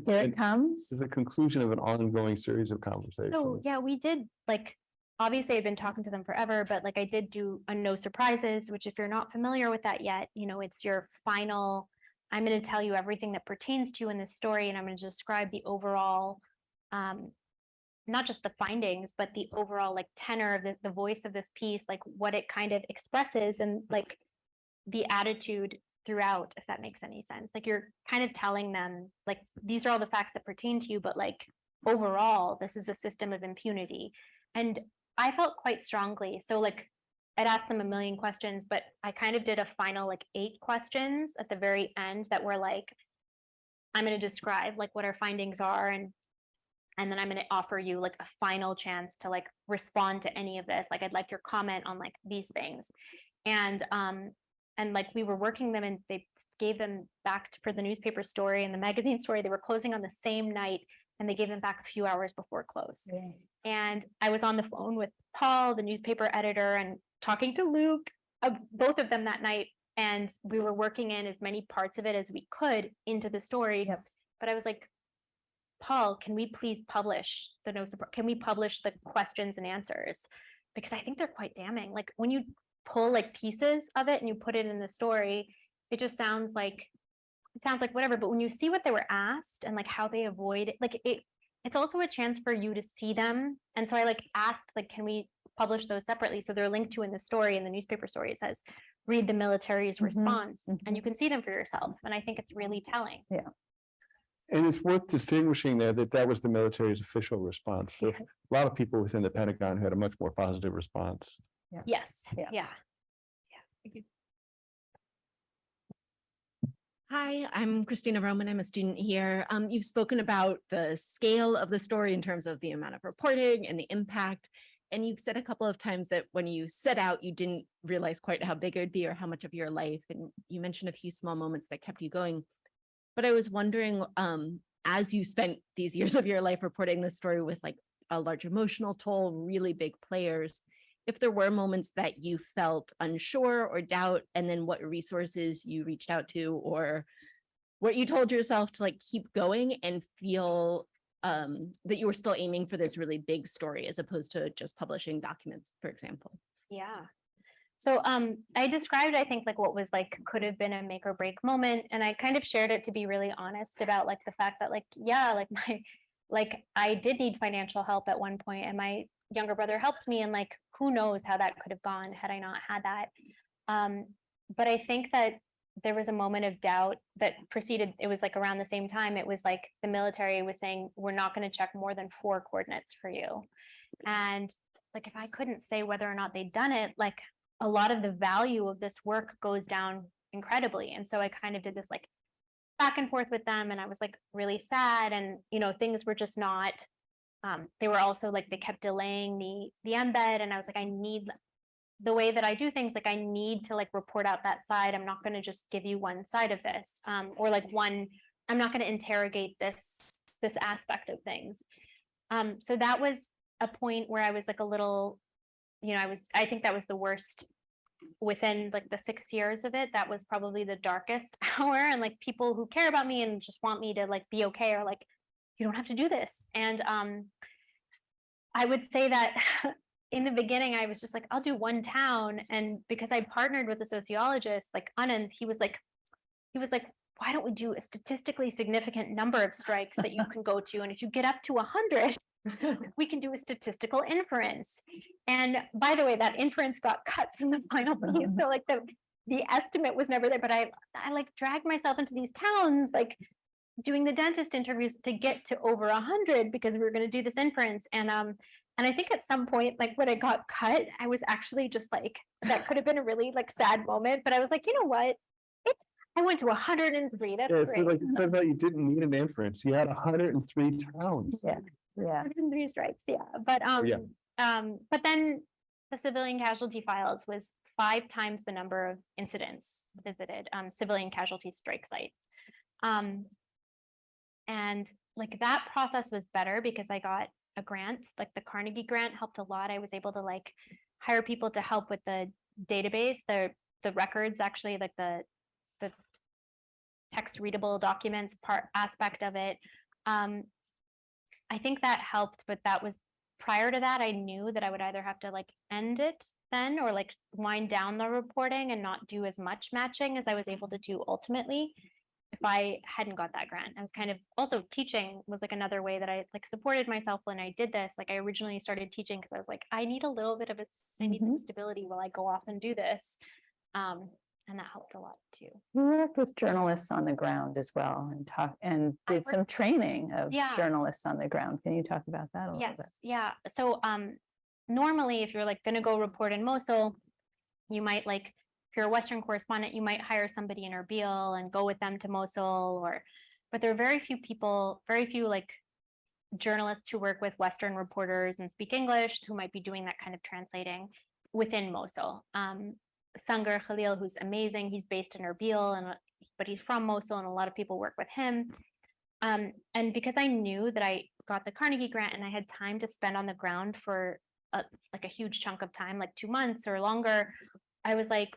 here it comes? This is the conclusion of an ongoing series of conversations. So yeah, we did like, obviously I've been talking to them forever, but like I did do a no surprises, which if you're not familiar with that yet, it's your final, I'm going to tell you everything that pertains to you in this story. And I'm going to describe the overall, not just the findings, but the overall like tenor of the voice of this piece, like what it kind of expresses and like the attitude throughout, if that makes any sense. Like you're kind of telling them like, these are all the facts that pertain to you, but like overall, this is a system of impunity. And I felt quite strongly. So like I'd asked them a million questions, but I kind of did a final like 8 questions at the very end that were like, I'm going to describe like what our findings are, and then I'm going to offer you like a final chance to like respond to any of this. Like I'd like your comment on like these things. And like we were working them, and they gave them back for the newspaper story and the magazine story. They were closing on the same night, and they gave them back a few hours before close. Yeah. And I was on the phone with Paul, the newspaper editor, and talking to Luke, both of them that night. And we were working in as many parts of it as we could into the story. Yep. But I was like, Paul, can we please publish the no support? Can we publish the questions and answers? Because I think they're quite damning. Like when you pull like pieces of it and you put it in the story, it just sounds like whatever. But when you see what they were asked and like how they avoid it, like it's also a chance for you to see them. And so I like asked, like, can we publish those separately? So they're linked to in the story, in the newspaper story, it says, read the military's response, and you can see them for yourself. And I think it's really telling. Yeah. And it's worth distinguishing there that that was the military's official response. So Yes. a lot of people within the Pentagon had a much more positive response. Yes. Yeah. Yeah. Hi, I'm Christina Roman. I'm a student here. You've spoken about the scale of the story in terms of the amount of reporting and the impact. And you've said a couple of times that when you set out, you didn't realize quite how big it would be or how much of your life. And you mentioned a few small moments that kept you going. But I was wondering, as you spent these years of your life reporting this story with like a large emotional toll, really big players, if there were moments that you felt unsure or doubt, and then what resources you reached out to, or what you told yourself to like keep going and feel that you were still aiming for this really big story as opposed to just publishing documents, for example. Yeah. So I described, I think, like what was like could have been a make or break moment. And I kind of shared it to be really honest about like the fact that like, yeah, like I did need financial help at one point, and my younger brother helped me, and like who knows how that could have gone had I not had that. But I think that there was a moment of doubt that preceded, it was like around the same time, it was like the military was saying, we're not going to check more than 4 coordinates for you. And like if I couldn't say whether or not they'd done it, like a lot of the value of this work goes down incredibly. And so I kind of did this like back and forth with them, and I was like really sad, and you know, things were just not they were also like, they kept delaying the embed, and I was like, I need the way that I do things, like I need to like report out that side. I'm not going to just give you one side of this, or like I'm not going to interrogate this aspect of things. So that was a point where I was like a little, you know, I think that was the worst within like the 6 years of it. That was probably the darkest hour, and like people who care about me and just want me to like be okay are like, you don't have to do this. And I would say that in the beginning, I was just like, I'll do one town. And because I partnered with a sociologist, like Anand, he was like, why don't we do a statistically significant number of strikes that you can go to? And if you get up to 100, we can do a statistical inference. And by the way, that inference got cut from the final piece. So like the estimate was never there, but I like dragged myself into these towns, like doing the dentist interviews to get to over 100 because we were going to do this inference. And I think at some point, like when it got cut, I was actually just like, that could have been a really like sad moment, but I was like, you know what? I went to 103. That's Yeah, great. so like you said about you didn't need an inference. You had 103 towns. Yeah. 103 strikes. Yeah. But but then the Civilian Casualty Files was 5 times the number of incidents visited, civilian casualty strike sites. And like that process was better because I got a grant, like the Carnegie grant helped a lot. I was able to like hire people to help with the database, the records, actually, like the text readable documents aspect of it. I think that helped, but that was prior to that. I knew that I would either have to like end it then or like wind down the reporting and not do as much matching as I was able to do ultimately if I hadn't got that grant. I was kind of also teaching was like another way that I like supported myself when I did this. Like I originally started teaching because I was like, I need a little bit of I need some stability while I go off and do this. And that helped a lot too. You worked with journalists on the ground as well and did some training of journalists on the ground. Can you talk about that a little bit? Yeah. So normally if you're like going to go report in Mosul, you might like, if you're a Western correspondent, you might hire somebody in Erbil and go with them to Mosul, but there are very few like journalists who work with Western reporters and speak English who might be doing that kind of translating within Mosul. Sangar Khalil, who's amazing, he's based in Erbil, but he's from Mosul, and a lot of people work with him. And because I knew that I got the Carnegie grant and I had time to spend on the ground for like a huge chunk of time, like 2 months or longer, I was like,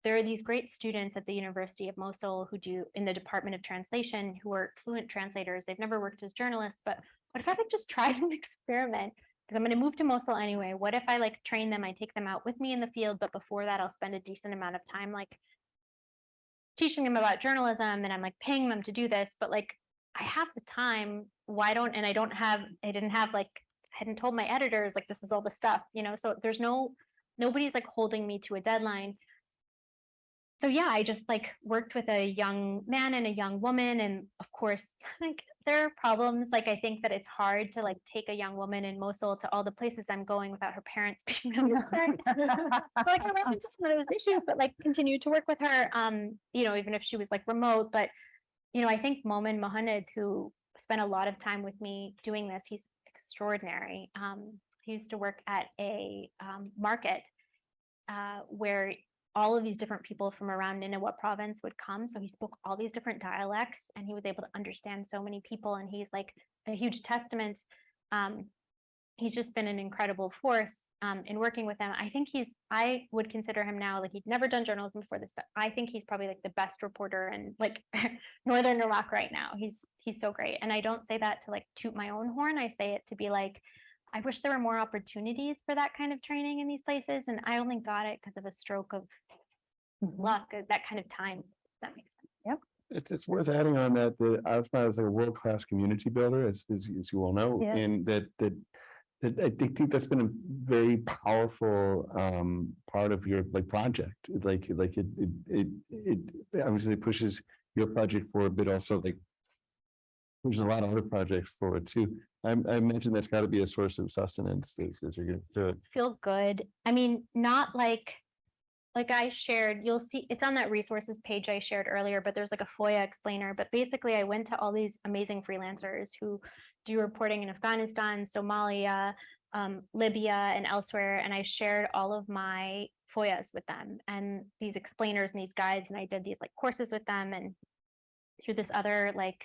there are these great students at the University of Mosul who do in the Department of Translation who are fluent translators. They've never worked as journalists, but what if I could just try an experiment because I'm going to move to Mosul anyway. What if I like train them? I take them out with me in the field, but before that, I'll spend a decent amount of time like teaching them about journalism, and I'm like paying them to do this, but like I have the time. Why don't, and I hadn't told my editors like this is all the stuff, so there's nobody's like holding me to a deadline. So yeah, I just like worked with a young man and a young woman, and of course like there are problems. Like I think that it's hard to like take a young woman in Mosul to all the places I'm going without her parents being really upset. Like I ran into some of those issues, but like continued to work with her, even if she was like remote. But I think Momin Mohamed, who spent a lot of time with me doing this, he's extraordinary. He used to work at a market where all of these different people from around Nineveh province would come. So he spoke all these different dialects, and he was able to understand so many people. And he's like a huge testament. He's just been an incredible force in working with them. I would consider him now, like he'd never done journalism before this, but I think he's probably like the best reporter in like Northern Iraq right now. He's so great. And I don't say that to like toot my own horn. I say it to be like, I wish there were more opportunities for that kind of training in these places. And I only got it because of a stroke of luck, that kind of time. That makes sense. Yep. It's worth adding on that the Azmat is like a world-class community builder, as you all know, Yeah. and that I think that's been a very powerful part of your like project. It obviously pushes your project forward, but also like there's a lot of other projects forward too. I mentioned that's got to be a source of sustenance as you're going through it. Feel good. I mean, not like I shared, you'll see it's on that resources page I shared earlier, but there's like a FOIA explainer. But basically I went to all these amazing freelancers who do reporting in Afghanistan, Somalia, Libya, and elsewhere. And I shared all of my FOIAs with them and these explainers and these guides. And I did these like courses with them, and through this other like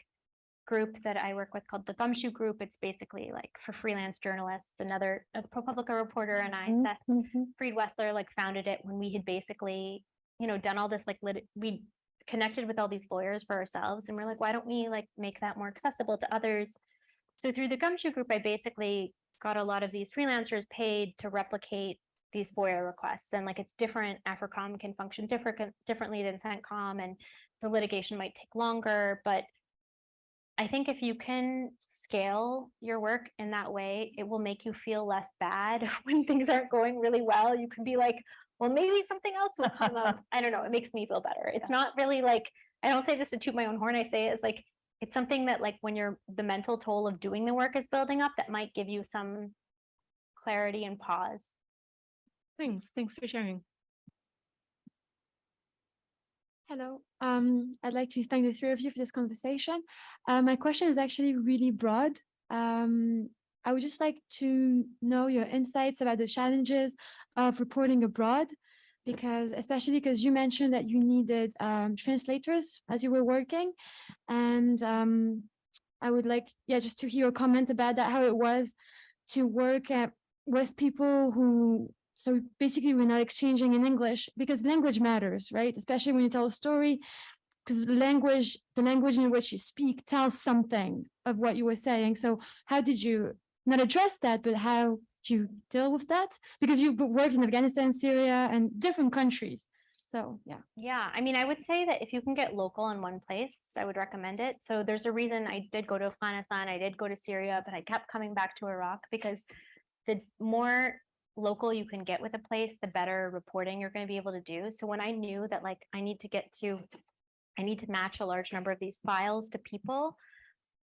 group that I work with called the Gumshoe Group. It's basically like for freelance journalists. A ProPublica reporter and I, Sept Fried-Wessler, like founded it when we had basically, done all this, like we connected with all these lawyers for ourselves, and we're like, why don't we like make that more accessible to others? So through the Gumshoe Group, I basically got a lot of these freelancers paid to replicate these FOIA requests. And like it's different, AFRICOM can function differently than CENTCOM, and the litigation might take longer, but I think if you can scale your work in that way, it will make you feel less bad when things aren't going really well. You can be like, well, maybe something else will come up. I don't know. It makes me feel better. It's not really like, I don't say this to toot my own horn. I say it as like, it's something that like when the mental toll of doing the work is building up, that might give you some clarity and pause. Thanks for sharing. Hello, I'd like to thank the three of you for this conversation. My question is actually really broad. I would just like to know your insights about the challenges of reporting abroad, especially because you mentioned that you needed translators as you were working. And I would like, just to hear a comment about that, how it was to work with people who, so basically we're not exchanging in English, because language matters, right? Especially when you tell a story, because the language in which you speak tells something of what you were saying. So how did you not address that, but how do you deal with that? Because you worked in Afghanistan, Syria, and different countries. So yeah. Yeah, I mean, I would say that if you can get local in one place, I would recommend it. So there's a reason I did go to Afghanistan, I did go to Syria, but I kept coming back to Iraq, because the more local you can get with a place, the better reporting you're going to be able to do. So when I knew that like I need to match a large number of these files to people,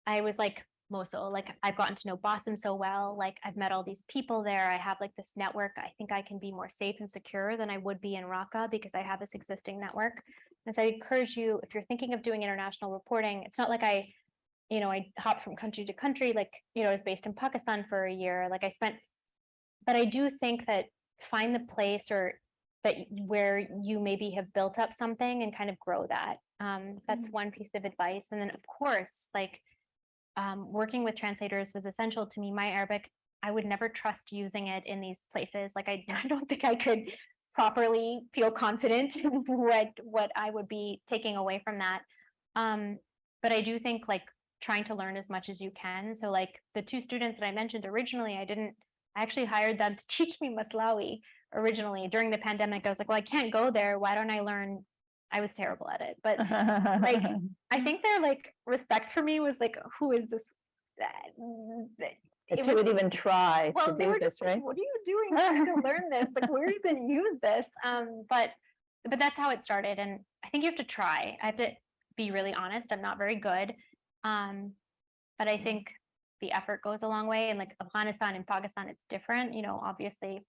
I was like, Mosul, like I've gotten to know Bassem so well, like I've met all these people there, I have like this network, I think I can be more safe and secure than I would be in Raqqa because I have this existing network. And so I encourage you, if you're thinking of doing international reporting, it's not like I hopped from country to country, like, I was based in Pakistan for a year, like but I do think that find the place where you maybe have built up something and kind of grow that. That's one piece of advice. And then of course, like working with translators was essential to me. My Arabic, I would never trust using it in these places. Like I don't think I could properly feel confident in what I would be taking away from that. But I do think like trying to learn as much as you can. So like the two students that I mentioned originally, I I actually hired them to teach me Maslawi originally during the pandemic. I was like, well, I can't go there. Why don't I learn? I was terrible at it, but like, I think their like respect for me was like, who is this? That you would even try to They do were this, just like, right? what are you doing trying to learn this? Like, where are you going to use this? But that's how it started. And I think you have to try. I have to be really honest. I'm not very good. But I think the effort goes a long way. And like Afghanistan and Pakistan, it's different, you know, obviously I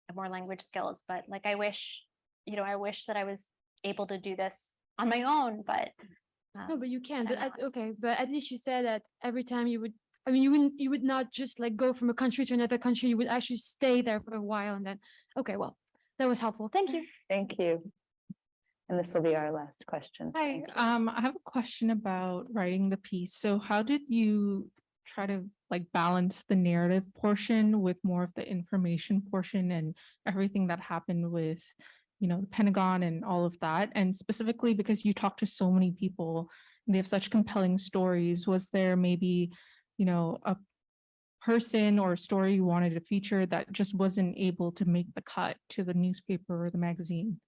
have more language skills, but like, I wish that I was able to do this on my own, but. No, but you can, I'm but not. okay, but at least you said that every time you would, I mean, you would not just like go from a country to another country, you would actually stay there for a while and then, okay, well, that was helpful. Thank you. Thank you. And this will be our last question. Hi, Thank you. I have a question about writing the piece. So how did you try to like balance the narrative portion with more of the information portion and everything that happened with, you know, the Pentagon and all of that? And specifically because you talk to so many people and they have such compelling stories, was there maybe, you know, a person or a story you wanted to feature that just wasn't able to make the cut to the newspaper or the magazine?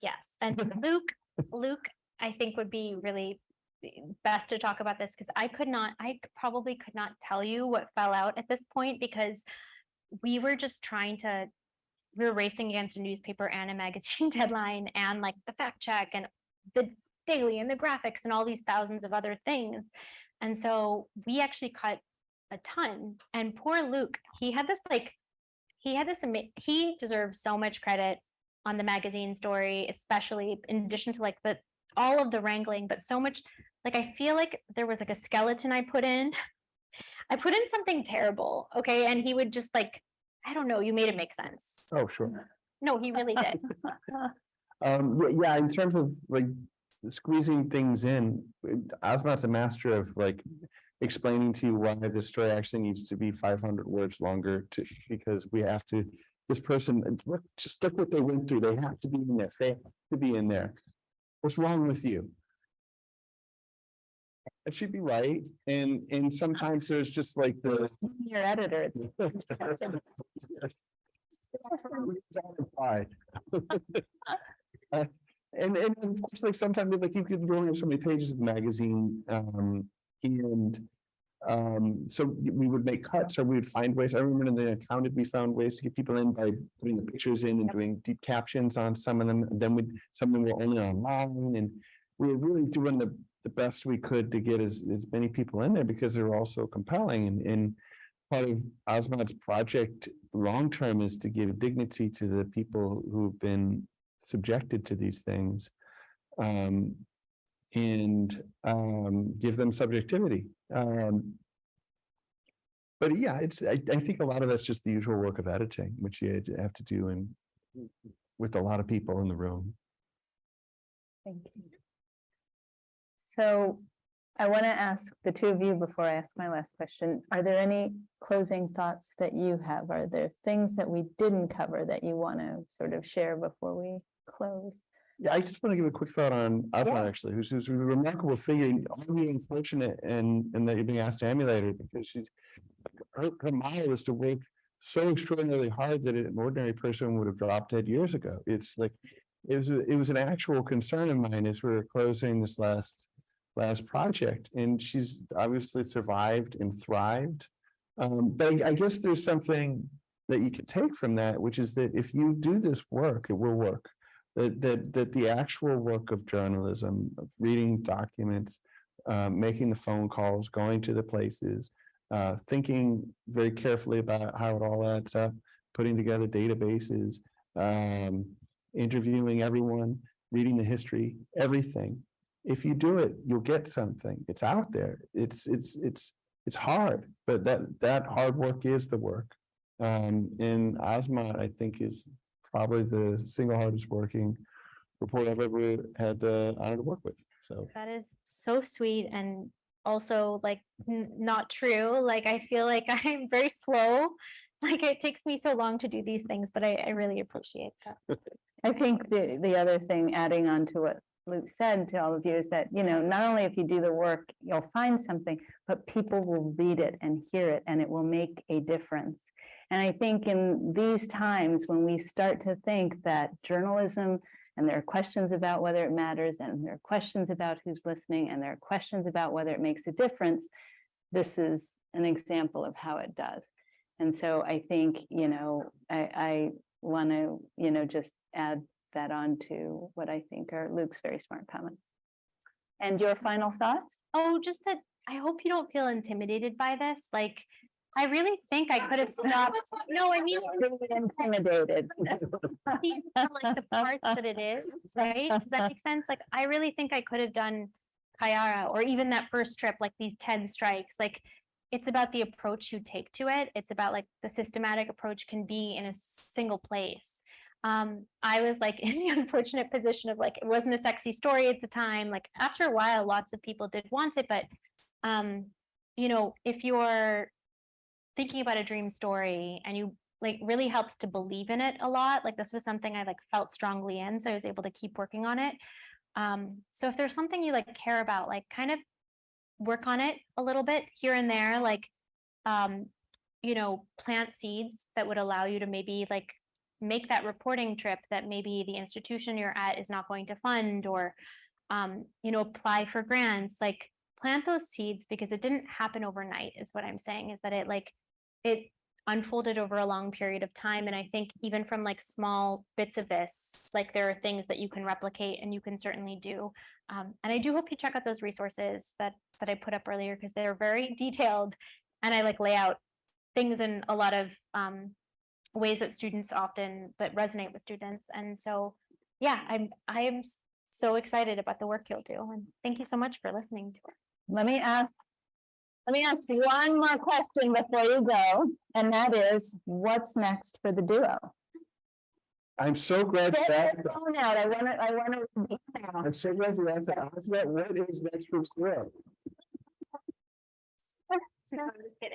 Yes, and Luke, I think would be really best to talk about this because I probably could not tell you what fell out at this point because we were racing against a newspaper and a magazine deadline and like the fact check and the daily and the graphics and all these thousands of other things. And so we actually cut a ton. And poor Luke, he deserves so much credit on the magazine story, especially in addition to like all of the wrangling, but so much, like, I feel like there was like a skeleton I put in something terrible. Okay. And he would just like, I don't know, you made it make sense. Oh, sure. No, he really did. Yeah, in terms of like squeezing things in, Azmat's a master of like explaining to you why the story actually needs to be 500 words longer because we have to, this person, just look what they went through. They have to be in there. They have to be in there. What's wrong with you? It should be right. And sometimes there's just like Your editor, it's and of course, like sometimes like you could only have so many pages of the magazine, so we would make cuts or we would find ways. I remember in the accounted, we found ways to get people in by putting the pictures in and doing deep captions on some of them. And then some of them were only online, and we were really doing the best we could to get as many people in there because they're all so compelling. And part of Azmat's project long term is to give dignity to the people who've been subjected to these things, and give them subjectivity. But yeah, I think a lot of that's just the usual work of editing, which you have to do with a lot of people in the room. Thank you. So I want to ask the two of you before I ask my last question, are there any closing thoughts that you have? Are there things that we didn't cover that you want to sort of share before we close? Yeah, I just want to give a quick thought on Azmat, Yeah. actually, who's a remarkable figure. Only unfortunate and that you're being asked to emulate her because her model is to work so extraordinarily hard that an ordinary person would have dropped dead years ago. It's like it was an actual concern of mine as we were closing this last project, and she's obviously survived and thrived. But I guess there's something that you can take from that, which is that if you do this work, it will work. That the actual work of journalism, of reading documents, making the phone calls, going to the places, thinking very carefully about how it all adds up, putting together databases, interviewing everyone, reading the history, everything. If you do it, you'll get something. It's out there. It's hard, but that hard work is the work. And Azmat, I think, is probably the single hardest working reporter I've ever had the honor to work with. So That is so sweet and also like not true. Like I feel like I'm very slow. Like it takes me so long to do these things, but I really appreciate that. I think the other thing, adding on to what Luke said to all of you is that, not only if you do the work, you'll find something, but people will read it and hear it, and it will make a difference. And I think in these times when we start to think that journalism, and there are questions about whether it matters, and there are questions about who's listening, and there are questions about whether it makes a difference, this is an example of how it does. And so I think, I want to, just add that on to what I think are Luke's very smart comments. And your final thoughts? Oh, just that I hope you don't feel intimidated by this. Like, I really think I could have stopped. No, I mean, Intimidated. like the parts that it is, right? Does that make sense? Like, I really think I could have done Kayara, or even that first trip, like these 10 strikes. Like, it's about the approach you take to it. It's about like the systematic approach can be in a single place. I was like in the unfortunate position of like, it wasn't a sexy story at the time. Like after a while, lots of people did want it, but if you're thinking about a dream story and you like really helps to believe in it a lot, like this was something I like felt strongly in, so I was able to keep working on it. So if there's something you like care about, like kind of work on it a little bit here and there, like plant seeds that would allow you to maybe like make that reporting trip that maybe the institution you're at is not going to fund, or apply for grants. Like plant those seeds, because it didn't happen overnight, is what I'm saying, is that it unfolded over a long period of time. And I think even from like small bits of this, like there are things that you can replicate and you can certainly do. And I do hope you check out those resources that I put up earlier, because they're very detailed, and I like lay out things in a lot of ways that that resonate with students. And so, yeah, I am so excited about the work you'll do. And thank you so much for listening to it. Let me ask one more question before you go, and that is, what's next for the duo? I'm so glad you asked that. phone out. I want to. I'm so glad you asked that. What is next for Zero?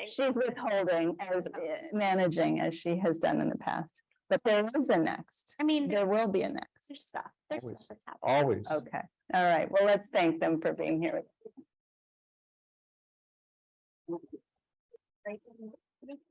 She's withholding as managing as she has done in the past, but there is a next. I mean, there will be a next. There's stuff. There's Always. stuff that's happening. Always. Okay. All right. Well, let's thank them for being here. Great.